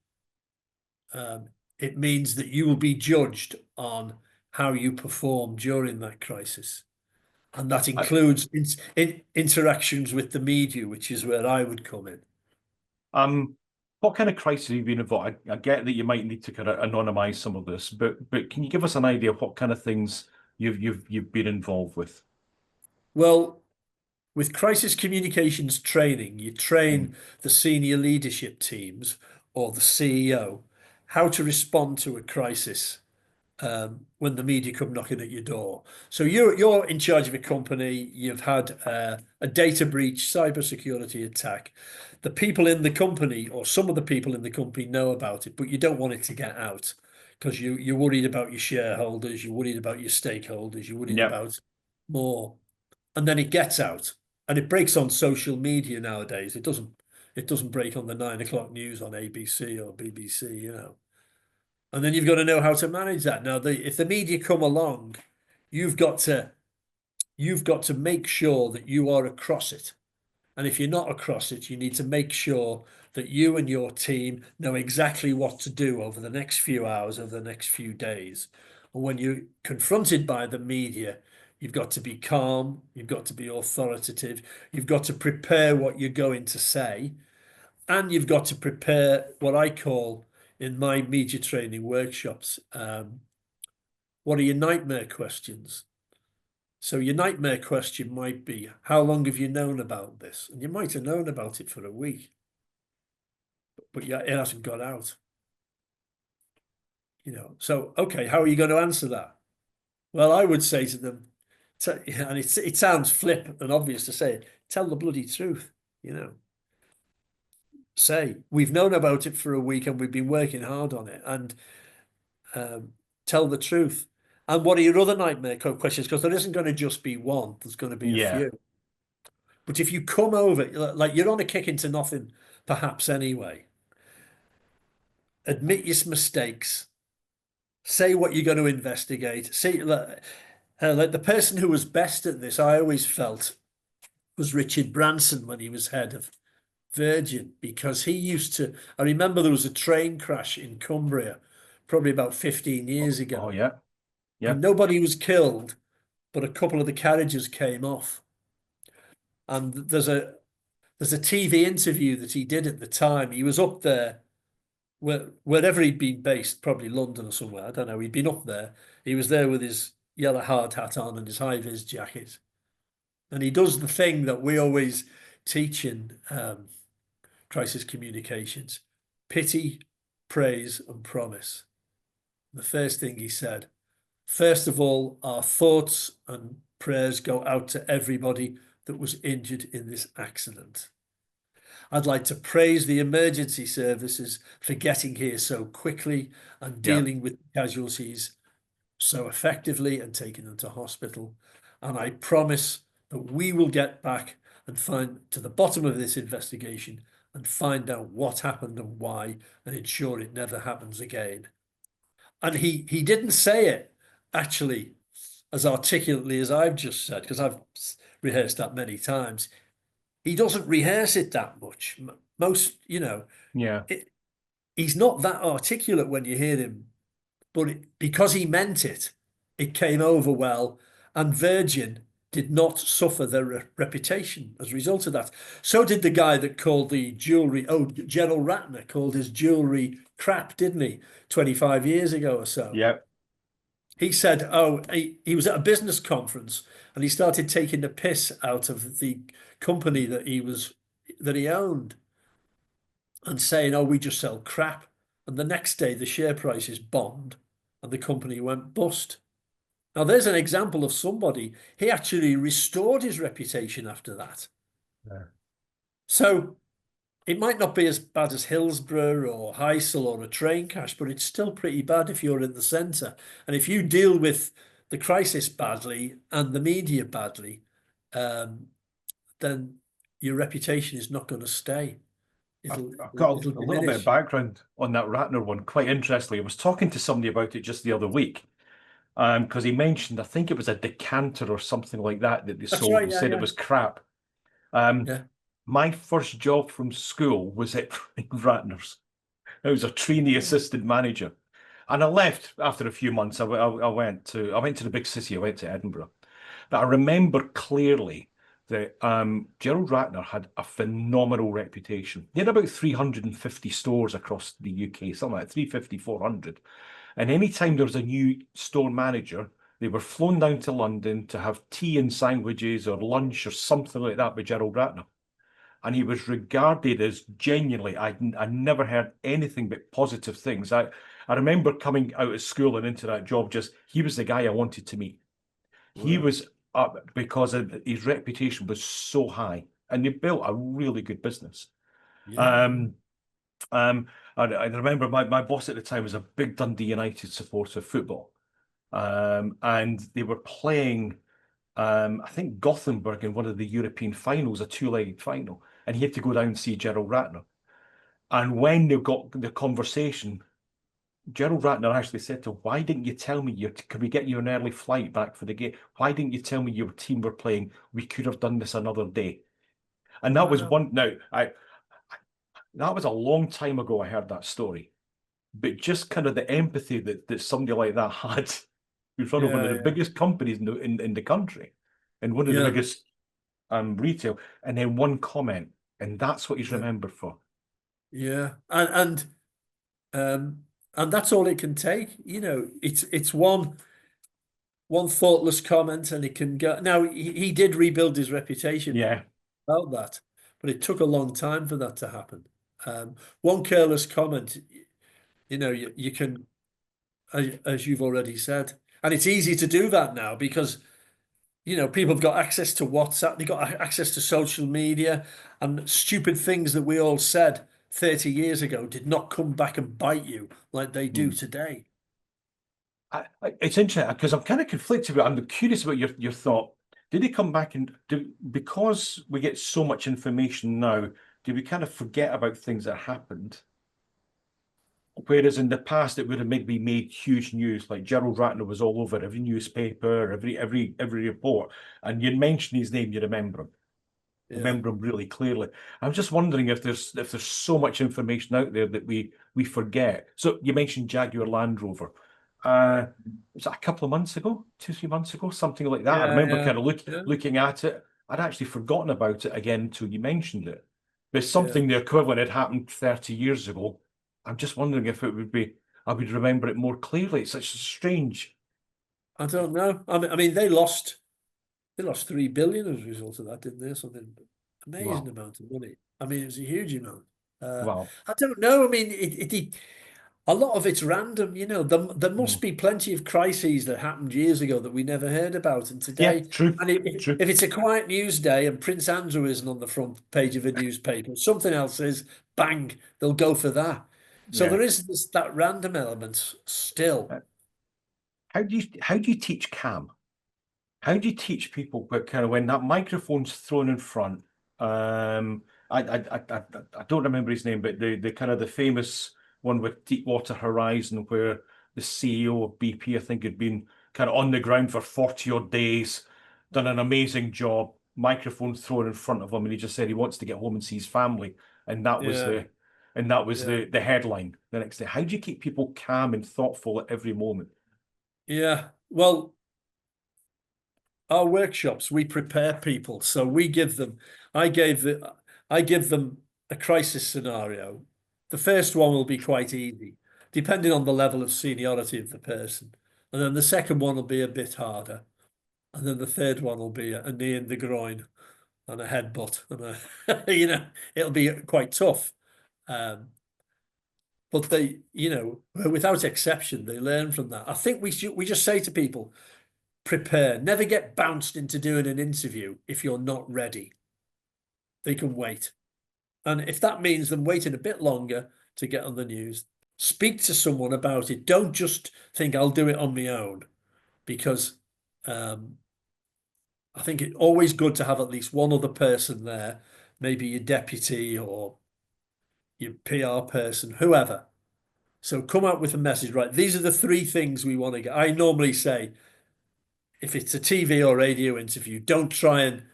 It means that you will be judged on how you perform during that crisis. And that includes interactions with the media, which is where I would come in. What kind of crisis have you been involved? I get that you might need to kind of anonymize some of this, but can you give us an idea of what kind of things you've been involved with? Well, with crisis communications training, you train the senior leadership teams or the CEO how to respond to a crisis when the media come knocking at your door. So you're in charge of a company, you've had a data breach, cybersecurity attack. The people in the company, or some of the people in the company, know about it, but you don't want it to get out because you're worried about your shareholders, you're worried about your stakeholders, you're worried about more. And then it gets out, and it breaks on social media nowadays. It doesn't break on the 9 o'clock news on ABC or BBC, you know. And then you've got to know how to manage that. Now, if the media come along, you've got to make sure that you are across it. And if you're not across it, you need to make sure that you and your team know exactly what to do over the next few hours, over the next few days. And when you're confronted by the media, you've got to be calm, you've got to be authoritative, you've got to prepare what you're going to say, and you've got to prepare what I call in my media training workshops, what are your nightmare questions? So your nightmare question might be, how long have you known about this? And you might have known about it for a week, but yeah, it hasn't got out. You know, so, okay, how are you going to answer that? Well, I would say to them, and it sounds flip and obvious to say it, tell the bloody truth, you know. Say, we've known about it for a week and we've been working hard on it, and tell the truth. And what are your other nightmare questions? Because there isn't going to just be one, there's going to be a few. But if you come over, like you're on a kick into nothing, perhaps anyway, admit your mistakes, say what you're going to investigate. See, like the person who was best at this, I always felt, was Richard Branson when he was head of Virgin, because he used to, I remember there was a train crash in Cumbria probably about 15 years ago. Oh, yeah. And nobody was killed, but a couple of the carriages came off. And there's a TV interview that he did at the time. He was up there, wherever he'd been based, probably London or somewhere, I don't know. He'd been up there. He was there with his yellow hard hat on and his high-vis jacket. And he does the thing that we always teach in crisis communications: pity, praise, and promise. The first thing he said, first of all, our thoughts and prayers go out to everybody that was injured in this accident. I'd like to praise the emergency services for getting here so quickly and dealing with casualties so effectively and taking them to hospital. And I promise that we will get back and find to the bottom of this investigation and find out what happened and why, and ensure it never happens again. And he didn't say it actually as articulately as I've just said, because I've rehearsed that many times. He doesn't rehearse it that much. Most, you know, he's not that articulate when you hear him, but because he meant it, it came over well. And Virgin, did not suffer their reputation as a result of that. So did the guy that called the jewellery, Gerald Ratner called his jewellery crap, didn't he? 25 years ago or so. Yeah. He said, he was at a business conference and he started taking the piss out of the company that he owned and saying, oh, we just sell crap. And the next day the share prices bombed and the company went bust. Now, there's an example of somebody, he actually restored his reputation after that. Yeah. So it might not be as bad as Hillsborough or Heysel or a train crash, but it's still pretty bad if you're in the centre. And if you deal with the crisis badly and the media badly, then your reputation is not going to stay. I've got It'll a little bit of diminish. background on that Ratner one. Quite interestingly, I was talking to somebody about it just the other week. Because he mentioned, I think it was a decanter or something like that they That's sold right, and yeah, said yeah. it was crap. Yeah. My first job from school was at Ratner's. I was a trainee assistant manager, and I left after a few months. I went to the big city. I went to Edinburgh, but I remember clearly that Gerald Ratner had a phenomenal reputation. He had about 350 stores across the UK, something like 350, 400. And anytime there was a new store manager, they were flown down to London to have tea and sandwiches or lunch or something like that with Gerald Ratner. And he was regarded as genuinely, I never heard anything but positive things. I remember coming out of school and into that job, he was the guy I wanted to meet. He was up because his reputation was so high, and they built a really good business. Yeah. I remember my boss at the time was a big Dundee United supporter of football. And they were playing, I think, Gothenburg in one of the European finals, a two-legged final. And he had to go down and see Gerald Ratner. And when they got the conversation, Gerald Ratner actually said to him, why didn't you tell me, can we get you an early flight back for the game? Why didn't you tell me your team were playing? We could have done this another day. And that was one, now, that was a long time ago I heard that story. But just kind of the empathy that somebody like that had, who's run one of the biggest companies in the country, and one of the biggest retail, and then one comment, and that's what he's remembered for. Yeah, and that's all it can take. You know, it's one thoughtless comment, and it can go. Now he did rebuild his reputation. Yeah, about that, but it took a long time for that to happen. One careless comment, you know, you can, as you've already said, and it's easy to do that now because, you know, people have got access to WhatsApp, they've got access to social media, and stupid things that we all said 30 years ago did not come back and bite you like they do today. It's interesting because I'm kind of conflicted about. I'm curious about your thought. Did they come back and because we get so much information now, do we kind of forget about things that happened? Whereas in the past, it would have maybe made huge news, like Gerald Ratner was all over every newspaper, every report, and you mention his name, you remember him. Remember him really clearly. I'm just wondering if there's so much information out there that we forget. So you mentioned Jaguar Land Rover. Was that a couple of months ago, 2-3 months ago, something like that? I remember kind of looking at it. I'd actually forgotten about it again until you mentioned it. But something the equivalent had happened 30 years ago. I'm just wondering if it would be, I would remember it more clearly. It's such strange. I don't know. I mean, they lost 3 billion as a result of that, didn't they? Something amazing amount of money. I mean, it was a huge amount. Wow. I don't know. I mean, a lot of it's random, you know. There must be plenty of crises that happened years ago that we never heard about. And today, Yeah, true. and if it's a quiet news day and Prince Andrew isn't on the front page of a newspaper, something else is, bang, they'll go for that. So there is that random element still. How do you teach calm? How do you teach people kind of when that microphone's thrown in front? I don't remember his name, but the kind of the famous one with Deepwater Horizon, where the CEO of BP, I think, had been kind of on the ground for 40 odd days, done an amazing job, microphone thrown in front of him, and he just said he wants to get home and see his family, and that was the headline the next day. How do you keep people calm and thoughtful at every moment? Yeah, well, our workshops, we prepare people. So we give them, I give them a crisis scenario. The first one will be quite easy, depending on the level of seniority of the person. And then the second one will be a bit harder. And then the third one will be a knee in the groin and a headbutt. And it'll be quite tough. But they, without exception, they learn from that. I think we just say to people, prepare. Never get bounced into doing an interview if you're not ready. They can wait. And if that means them waiting a bit longer to get on the news, speak to someone about it. Don't just think I'll do it on my own, because I think it's always good to have at least one other person there, maybe your deputy or your PR person, whoever. So come out with a message, right? These are the 3 things we want to get. I normally say, if it's a TV or radio interview, don't try and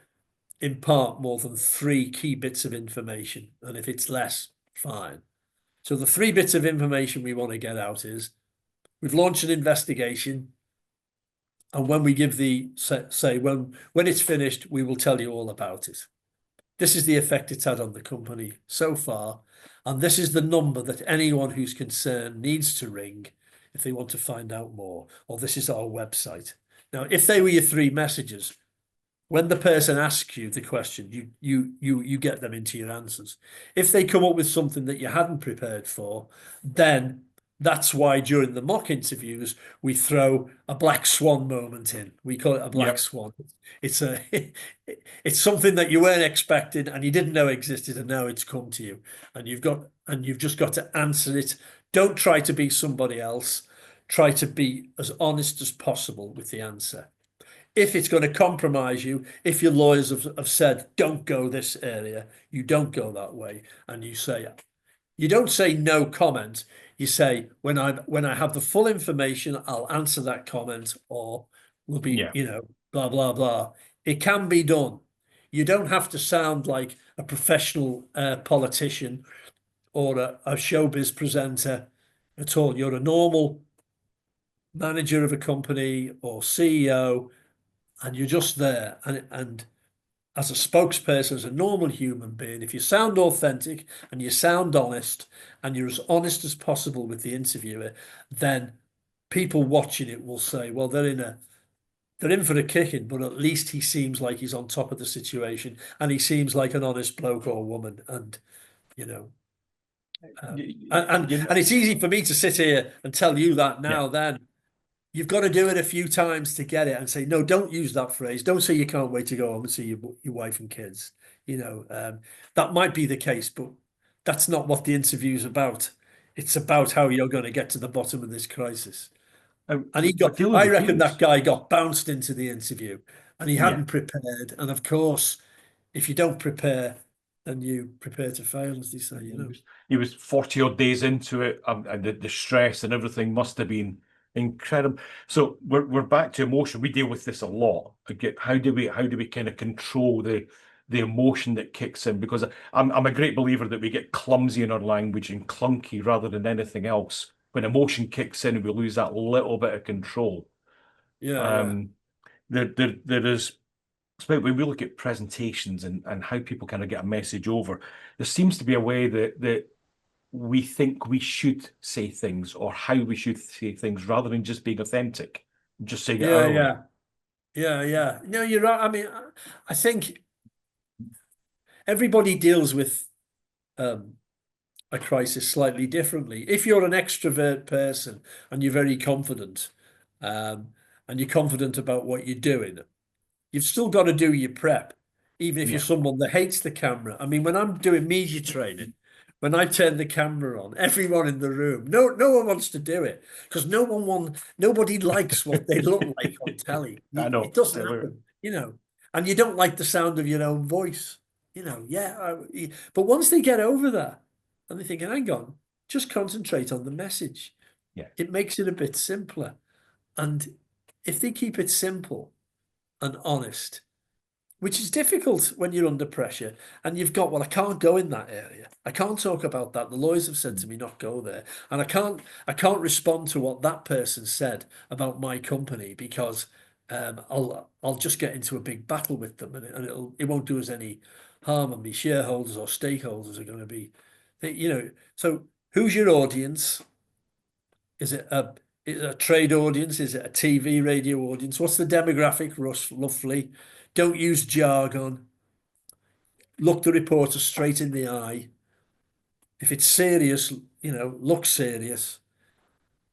impart more than 3 key bits of information. And if it's less, fine. So the 3 bits of information we want to get out is, we've launched an investigation. And when we give when it's finished, we will tell you all about it. This is the effect it's had on the company so far. And this is the number that anyone who's concerned needs to ring if they want to find out more. Or this is our website. Now, if they were your 3 messages, when the person asks you the question, you get them into your answers. If they come up with something that you hadn't prepared for, then that's why during the mock interviews we throw a black swan moment in. We call it a black swan. It's it's something that you weren't expecting and you didn't know existed, and now it's come to you, and you've just got to answer it. Don't try to be somebody else. Try to be as honest as possible with the answer. If it's going to compromise you, if your lawyers have said, don't go this area, you don't go that way. And you don't say no comment. You say, when I have the full information, I'll answer that comment, or will be, blah, blah, blah. It can be done. You don't have to sound like a professional politician or a showbiz presenter at all. You're a normal manager of a company or CEO, and you're just there. And as a spokesperson, as a normal human being, if you sound authentic and you sound honest and you're as honest as possible with the interviewer, then people watching it will say, well, they're in for a kicking, but at least he seems like he's on top of the situation and he seems like an honest bloke or woman. And, and it's easy for me to sit here and tell you that now, then. You've got to do it a few times to get it and say, no, don't use that phrase. Don't say you can't wait to go home and see your wife and kids. That might be the case, but that's not what the interview's about. It's about how you're going to get to the bottom of this crisis. And I reckon that guy got bounced into the interview and he hadn't prepared. And of course, if you don't prepare, then you prepare to fail, as they say, He was 40 odd days into it, and the stress and everything must have been incredible. So we're back to emotion. We deal with this a lot. How do we kind of control the emotion that kicks in? Because I'm a great believer that we get clumsy in our language and clunky rather than anything else. When emotion kicks in, we lose that little bit of control. There is, especially when we look at presentations and how people kind of get a message over, there seems to be a way that we think we should say things or how we should say things rather than just being authentic, just saying it early. Yeah. No, you're right. I mean, I think everybody deals with a crisis slightly differently. If you're an extrovert person and you're very confident, and you're confident about what you're doing, you've still got to do your prep, even if you're someone that hates the camera. I mean, when I'm doing media training, when I turn the camera on, everyone in the room, no one wants to do it because nobody likes what they look like on telly. I know. It doesn't happen, and you don't like the sound of your own voice, but once they get over that and they think, hang on, just concentrate on the message. Yeah. It makes it a bit simpler. And if they keep it simple and honest, which is difficult when you're under pressure and you've got, well, I can't go in that area. I can't talk about that. The lawyers have said to me not go there. And I can't respond to what that person said about my company because I'll just get into a big battle with them, and it won't do us any harm, and my shareholders or stakeholders are going to be, So who's your audience? Is it a trade audience? Is it a TV, radio audience? What's the demographic, roughly? Don't use jargon. Look the reporter straight in the eye. If it's serious, look serious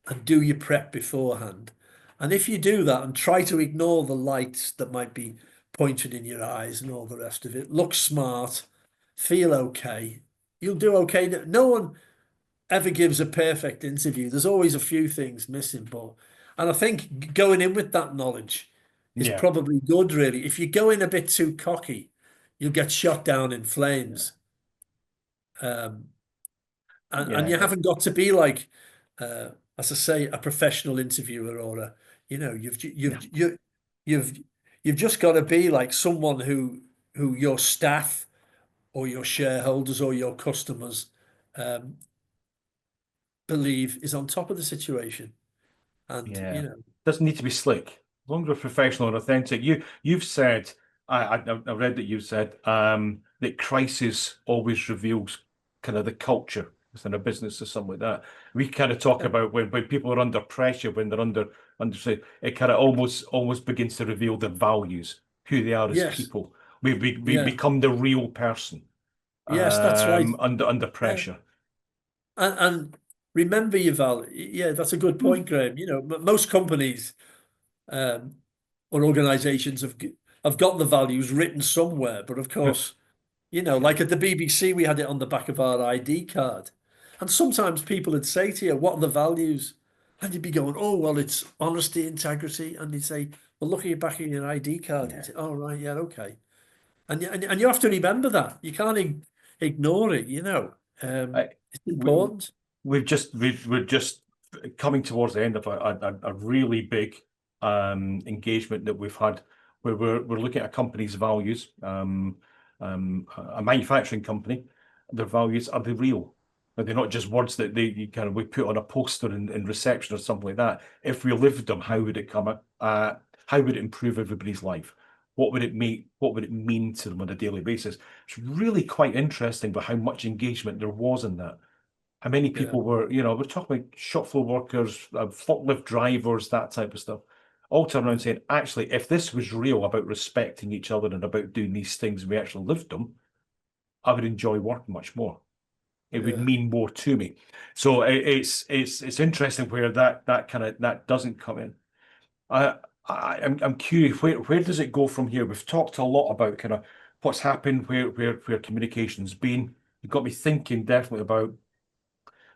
and do your prep beforehand. And if you do that and try to ignore the lights that might be pointed in your eyes and all the rest of it, look smart, feel okay, you'll do okay. No one ever gives a perfect interview. There's always a few things missing, and I think going in with that knowledge is probably good, really. If you go in a bit too cocky, you'll get shot down in flames. And you haven't got to be like, as I say, a professional interviewer or you've just got to be like someone who your staff or your shareholders or your customers believe is on top of the situation. And doesn't need to be slick. As long as we're professional and authentic. You've said, I read that you've said that crisis always reveals kind of the culture within a business or something like that. We kind of talk about when people are under pressure, when they're under say, it kind of almost begins to reveal their values, who they are as people. We become the real person. Yes, that's right. Under pressure. And remember your value. Yeah, that's a good point, Graham. Most companies or organizations have got the values written somewhere, but of course, like at the BBC, we had it on the back of our ID card. And sometimes people would say to you, what are the values? And you'd be going, oh, well, it's honesty, integrity. And they'd say, well, look at your back of your ID card. Yeah. You'd say, oh, right, yeah, okay. And you have to remember that. You can't ignore it, It's important. We're just coming towards the end of a really big engagement that we've had, where we're looking at a company's values, a manufacturing company. Their values, are they real? Are they not just words that we put on a poster in reception or something like that? If we lived them, how would it come? How would it improve everybody's life? What would it mean to them on a daily basis? It's really quite interesting about how much engagement there was in that. How many people were, we're talking about shop floor workers, forklift drivers, that type of stuff, all turn around saying, actually, if this was real about respecting each other and about doing these things, we actually lived them, I would enjoy work much more. It would mean more to me. So it's interesting where that doesn't come in. I'm curious, where does it go from here? We've talked a lot about kind of what's happened, where communication's been. You've got me thinking definitely about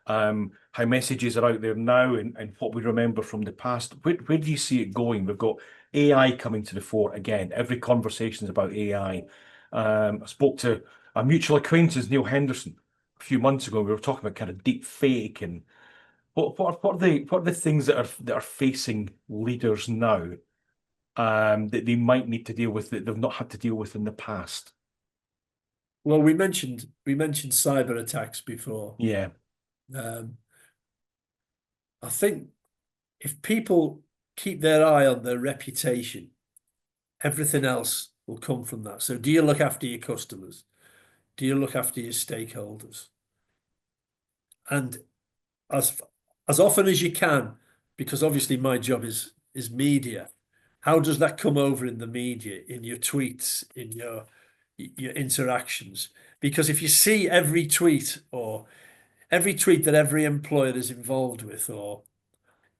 how messages are out there now and what we remember from the past. Where do you see it going? We've got AI coming to the fore again. Every conversation is about AI. I spoke to a mutual acquaintance, Neil Henderson, a few months ago. We were talking about kind of deep fake and what are the things that are facing leaders now that they might need to deal with that they've not had to deal with in the past? Well, we mentioned cyber attacks before. Yeah. I think if people keep their eye on their reputation, everything else will come from that. So do you look after your customers? Do you look after your stakeholders? And as often as you can, because obviously my job is media, how does that come over in the media, in your tweets, in your interactions? Because if you see every tweet that every employer is involved with, or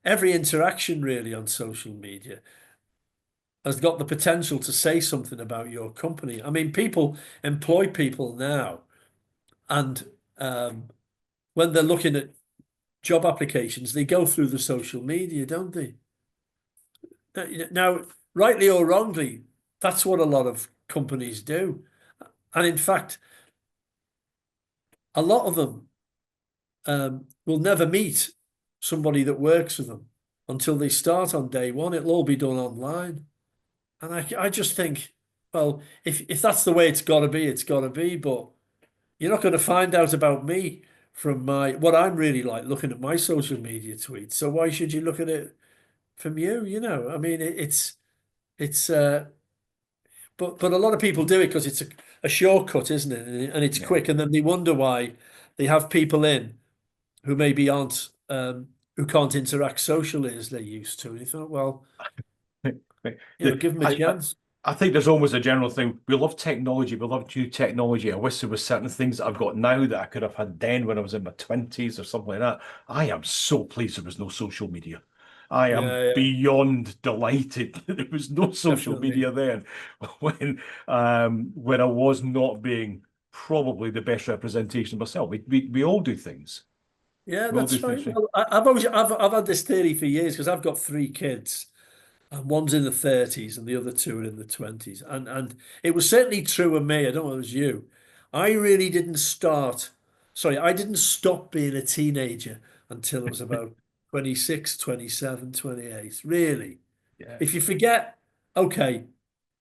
every interaction really on social media, has got the potential to say something about your company. I mean, people employ people now, and when they're looking at job applications, they go through the social media, don't they? Now, rightly or wrongly, that's what a lot of companies do. And in fact, a lot of them will never meet somebody that works for them until they start on day one. It'll all be done online. And I just think, well, if that's the way it's got to be, it's got to be. But you're not going to find out about me from what I'm really like looking at my social media tweets. So why should you look at it from you? I mean, it's It's but a lot of people do it because it's a shortcut, isn't it? And it's quick, and then they wonder why they have people in who maybe aren't who can't interact socially as they used to. And you thought, well, give them a chance. I think there's almost a general thing. We love technology. We love new technology. I wish there was certain things that I've got now that I could have had then when I was in my 20s or something like that. I am so pleased there was no social media. I am beyond delighted that there was no social media then when I was not being probably the best representation of myself. We all do things. Yeah, that's fine. Well, I've had this theory for years because I've got 3 kids. And one's in the 30s and the other 2 are in the 20s. And it was certainly true of me. I don't know if it was you. I really didn't stop being a teenager until I was about 26, 27, 28. Really. Yeah. If you forget, okay,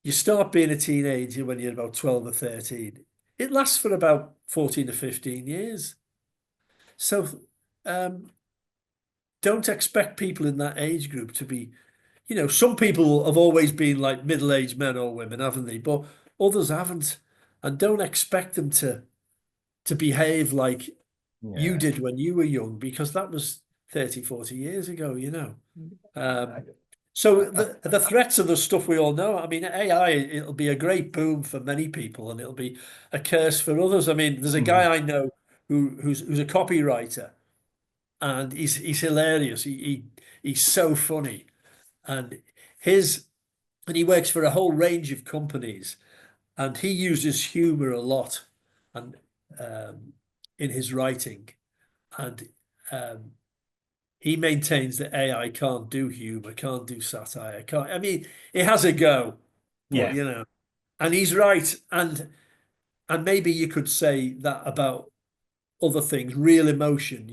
you start being a teenager when you're about 12 or 13. It lasts for about 14 or 15 years. So don't expect people in that age group to be, some people have always been like middle-aged men or women, haven't they? But others haven't. And don't expect them to behave like you did when you were young, because that was 30, 40 years ago, So the threats are the stuff we all know. I mean, AI, it'll be a great boom for many people and it'll be a curse for others. I mean, there's a guy I know who's a copywriter, and he's hilarious. He's so funny. And he works for a whole range of companies, and he uses humor a lot and in his writing, and he maintains that AI can't do humor, can't do satire, can't. I mean, it has a go, but, and he's right. And maybe you could say that about other things, real emotion,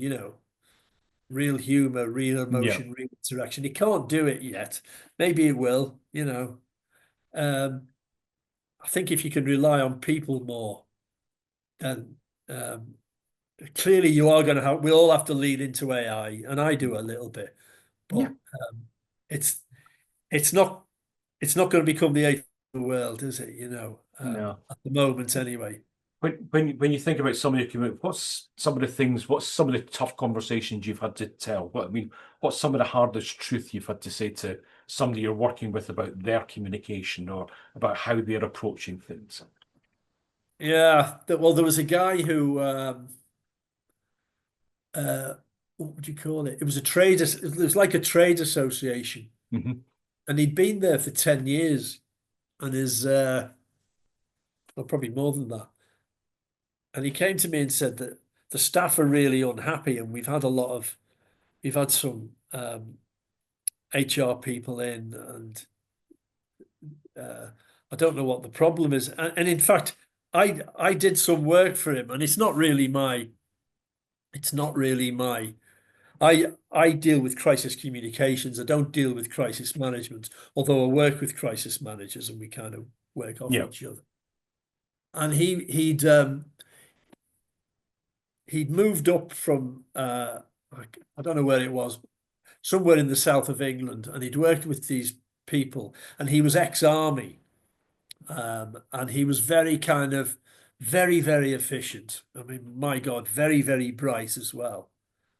real humor, real emotion, real interaction. He can't do it yet. Maybe it will, I think if you can rely on people more, then clearly you are going to we all have to lead into AI, and I do a little bit, but it's not going to become the eighth of the world, is it? No. At the moment anyway. When you think about some of your community, what's some of the tough conversations you've had to tell? What's some of the hardest truth you've had to say to somebody you're working with about their communication or about how they're approaching things? Yeah, well, there was a guy who, what would you call it? It was it was like a trade association, and he'd been there for 10 years, and well, probably more than that. And he came to me and said that the staff are really unhappy, and we've had some HR people in, and I don't know what the problem is. And in fact, I did some work for him, and it's not really my. I deal with crisis communications. I don't deal with crisis management, although I work with crisis managers and we kind of work off each other. And he'd moved up from I don't know where it was, somewhere in the south of England, and he'd worked with these people, and he was ex-army, and he was very very efficient. I mean, my God, very, very bright as well.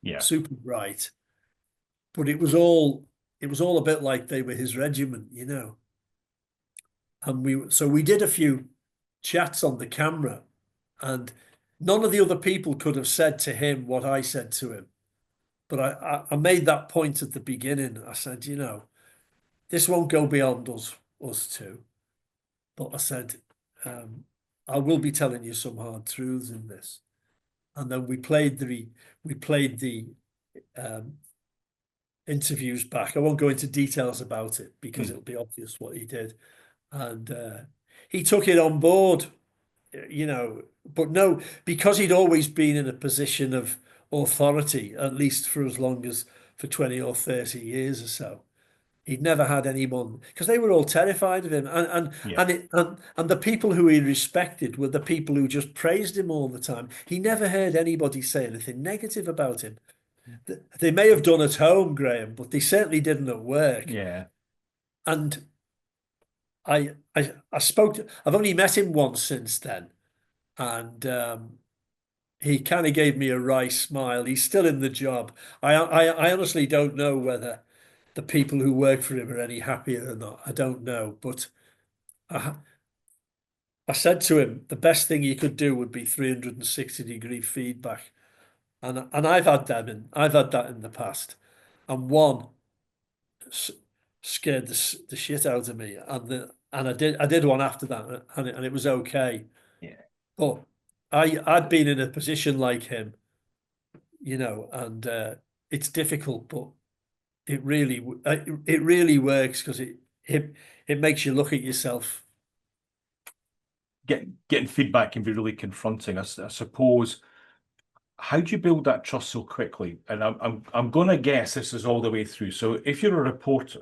Yeah, super bright. But it was all a bit like they were his regiment, And we did a few chats on the camera, and none of the other people could have said to him what I said to him. But I made that point at the beginning. I said, this won't go beyond us two. But I said, I will be telling you some hard truths in this. And then we played the interviews back. I won't go into details about it because it'll be obvious what he did. And he took it on board, but no, because he'd always been in a position of authority, at least for 20 or 30 years or so. He'd never had anyone, because they were all terrified of him, and the people who he respected were the people who just praised him all the time. He never heard anybody say anything negative about him. They may have done at home, Graham, but they certainly didn't at work. Yeah. And I spoke to, I've only met him once since then, and he kind of gave me a wry smile. He's still in the job. I honestly don't know whether the people who work for him are any happier or not. I don't know, but I, I said to him, the best thing you could do would be 360-degree feedback. And I've had that in the past. And one s- scared the shit out of me. And I did one after that, and it was okay. Yeah. But I'd been in a position like him, and it's difficult, but it really works because it makes you look at yourself. Getting feedback can be really confronting. I suppose. How do you build that trust so quickly? And I'm going to guess this is all the way through. So if you're a reporter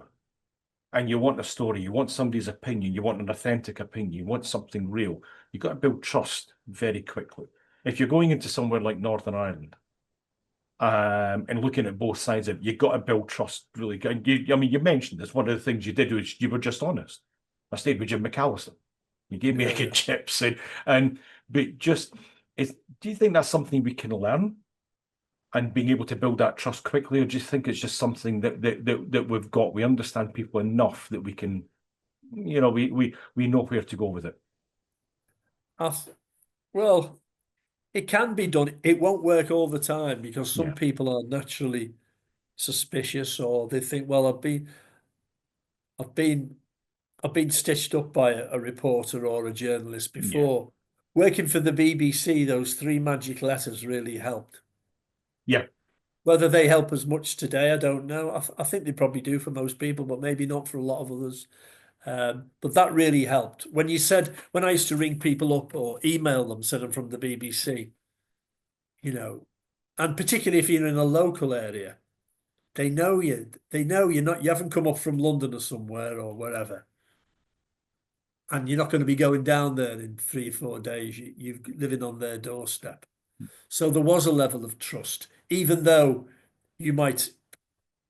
and you want a story, you want somebody's opinion, you want an authentic opinion, you want something real, you've got to build trust very quickly. If you're going into somewhere like Northern Ireland, and looking at both sides of it, you've got to build trust really good. I mean, you mentioned this. One of the things you did was you were just honest. I stayed with Jim McAllister. You gave me a good chips, but just do you think that's something we can learn and being able to build that trust quickly, or do you think it's just something that we've got? We understand people enough that we can, we know where to go with it. Well, it can be done. It won't work all the time because some Yeah. people are naturally suspicious, or they think, well, I've been stitched up by a reporter or a journalist before. Working for the BBC, those 3 magic letters really helped. Yeah. Whether they help as much today, I don't know. I think they probably do for most people, but maybe not for a lot of others. But that really helped. When I used to ring people up or email them, send them from the BBC, and particularly if you're in a local area, they know you. They know you haven't come up from London or somewhere or wherever. And you're not going to be going down there in 3 or 4 days. You're living on their doorstep. So there was a level of trust, even though you might,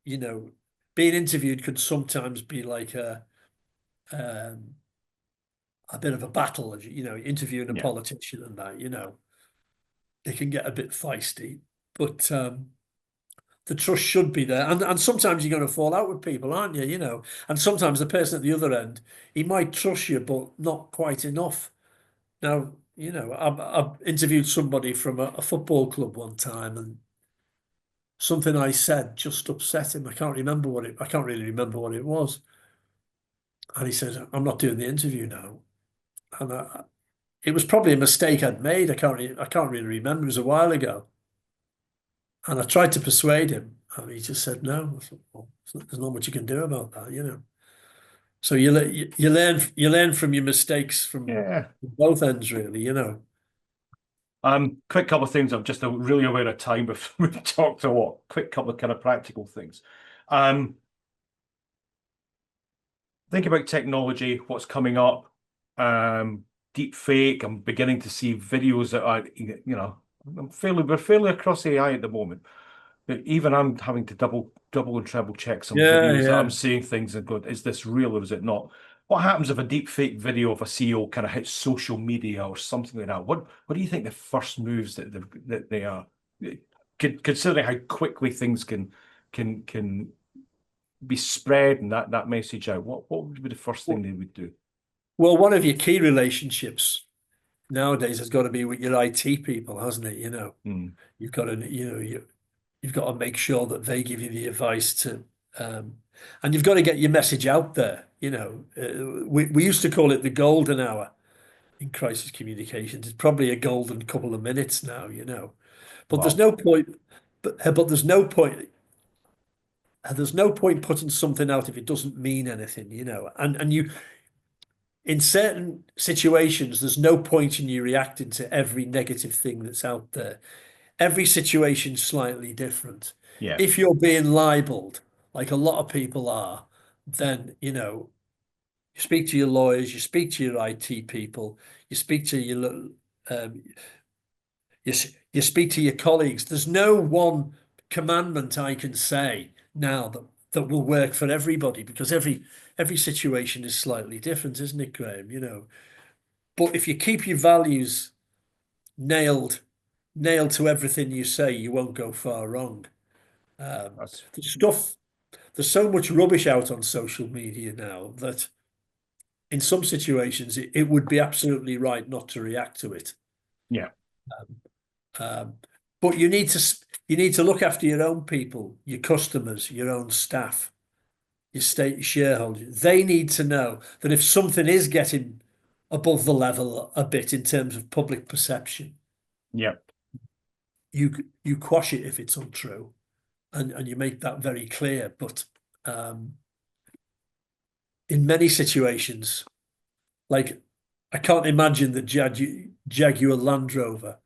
being interviewed could sometimes be like a bit of a battle, interviewing a politician and that, it can get a bit feisty, but the trust should be there. And sometimes you're going to fall out with people, aren't you? And sometimes the person at the other end, he might trust you, but not quite enough. Now, I've interviewed somebody from a football club one time, and something I said just upset him. I can't really remember what it was. And he said, I'm not doing the interview now. And it was probably a mistake I'd made. I can't really remember. It was a while ago. And I tried to persuade him, and he just said no. I thought, well, there's not much you can do about that. So you learn from your mistakes from both ends, really. Quick couple of things. I'm just really aware of time before we talked a lot. Quick couple of kind of practical things. Think about technology, what's coming up. Deep fake. I'm beginning to see videos that are, we're fairly across AI at the moment. But even I'm having to double and treble check some videos that I'm seeing things and going, is this real or is it not? What happens if a deep fake video of a CEO kind of hits social media or something like that? What do you think the first moves that they are? Considering how quickly things can be spread and that message out, what would be the first thing they would do? Well, one of your key relationships nowadays has got to be with your IT people, hasn't it? You've got to, you've got to make sure that they give you the advice to, and you've got to get your message out there. We used to call it the golden hour in crisis communications. It's probably a golden couple of minutes now. But there's no point. But there's no point. There's no point putting something out if it doesn't mean anything. And you. In certain situations, there's no point in you reacting to every negative thing that's out there. Every situation's slightly different. Yeah. If you're being libeled, like a lot of people are, then, you speak to your lawyers, you speak to your IT people, you speak to you speak to your colleagues. There's no one commandment I can say now that will work for everybody, because every situation is slightly different, isn't it, Graham? You know, but if you keep your values nailed to everything you say, you won't go far wrong. That's There's so much rubbish out on social media now that in some situations it would be absolutely right not to react to it. yeah. But you need to look after your own people, your customers, your own staff, your state shareholders. They need to know that if something is getting above the level a bit in terms of public perception, Yeah. you quash it if it's untrue, and you make that very clear. But in many situations, like I can't imagine the Jaguar Land Rover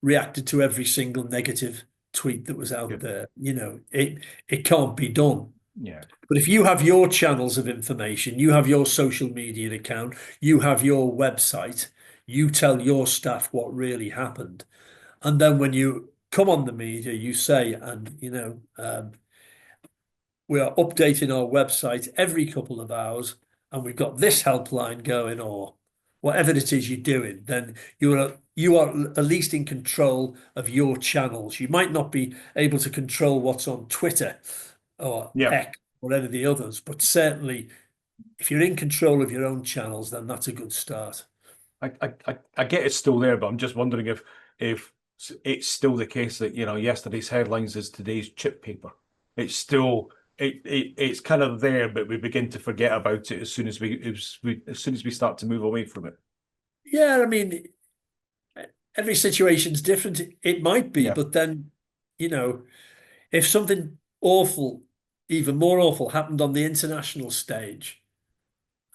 reacted to every single negative tweet that was out there. You know, it can't be done. Yeah. But if you have your channels of information, you have your social media account, you have your website, you tell your staff what really happened. And then when you come on the media, you say, and you know, we are updating our website every couple of hours, and we've got this helpline going, or whatever it is you're doing, then you are at least in control of your channels. You might not be able to control what's on Twitter or X or any of the others, but certainly if you're in control of your own channels, then that's a good start. I get it's still there, but I'm just wondering if it's still the case that, you know, yesterday's headlines is today's chip paper. It's still it's kind of there, but we begin to forget about it as soon as we start to move away from it. Yeah, I mean, every situation's different. It might be, but then, you know, if something awful, even more awful, happened on the international stage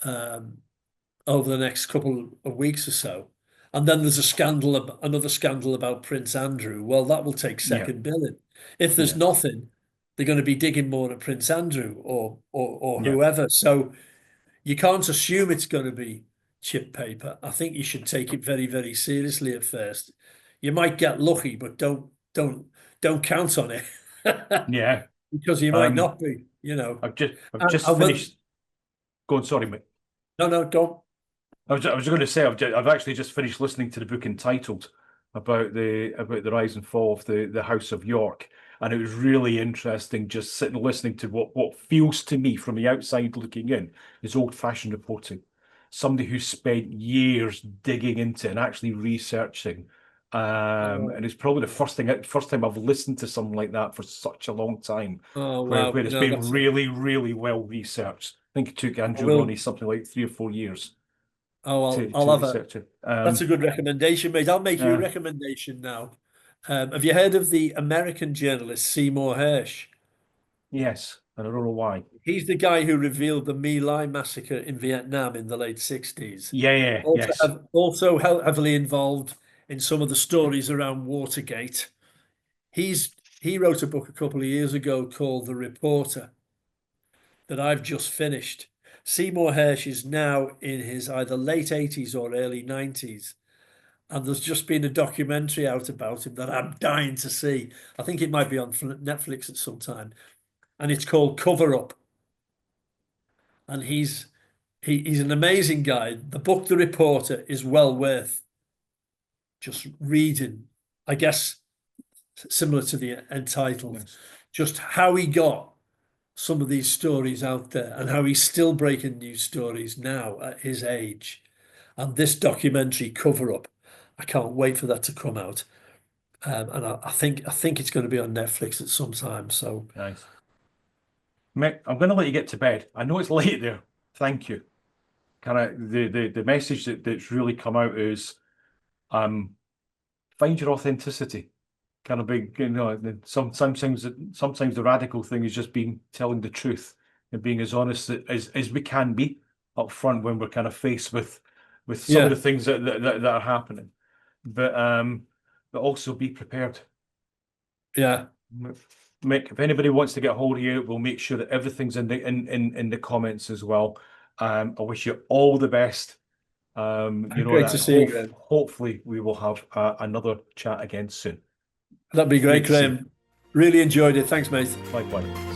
over the next couple of weeks or so, and then there's another scandal about Prince Andrew, well, that will take second billing. If there's nothing, they're going to be digging more at Prince Andrew or whoever. So you can't assume it's going to be chip paper. I think you should take it very, very seriously at first. You might get lucky, but don't count on it. Yeah, because you might not be. You know, I've just finished. Go on, sorry, mate. No, don't. I was going to say I've actually just finished listening to the book entitled about the rise and fall of the House of York, and it was really interesting just sitting listening to what feels to me from the outside looking in is old-fashioned reporting. Somebody who spent years digging into and actually researching, and it's probably the first time I've listened to something like that for such a long time. Where it's been really, really well researched. I think it took Andrew Ronnie something like 3 or 4 years. I'll have it. That's a good recommendation, mate. I'll make you a recommendation now. Have you heard of the American journalist Seymour Hersh? Yes, and I don't know why. He's the guy who revealed the My Lai massacre in Vietnam in the late 60s. Also heavily involved in some of the stories around Watergate. He wrote a book a couple of years ago called The Reporter that I've just finished. Seymour Hersh is now in his either late 80s or early 90s. And there's just been a documentary out about him that I'm dying to see. I think it might be on Netflix at some time. And it's called Cover Up. And he's an amazing guy. The book, The Reporter, is well worth just reading. I guess similar to the entitled, just how he got some of these stories out there and how he's still breaking new stories now at his age. And this documentary, Cover Up, I can't wait for that to come out. And I think it's going to be on Netflix at some time. So nice. Mick, I'm going to let you get to bed. I know it's late there. Thank you. Kind of the message that's really come out is find your authenticity. Kind of big, you know. Sometimes the radical thing is just telling the truth and being as honest as we can be up front when we're kind of faced with some of the things that are happening. But also be prepared. Yeah. Mick, if anybody wants to get a hold of you, we'll make sure that everything's in the comments as well. I wish you all the best. Great to see you. Hopefully we will have another chat again soon. That'd be great, Graham. Really enjoyed it. Thanks, mate. Likewise.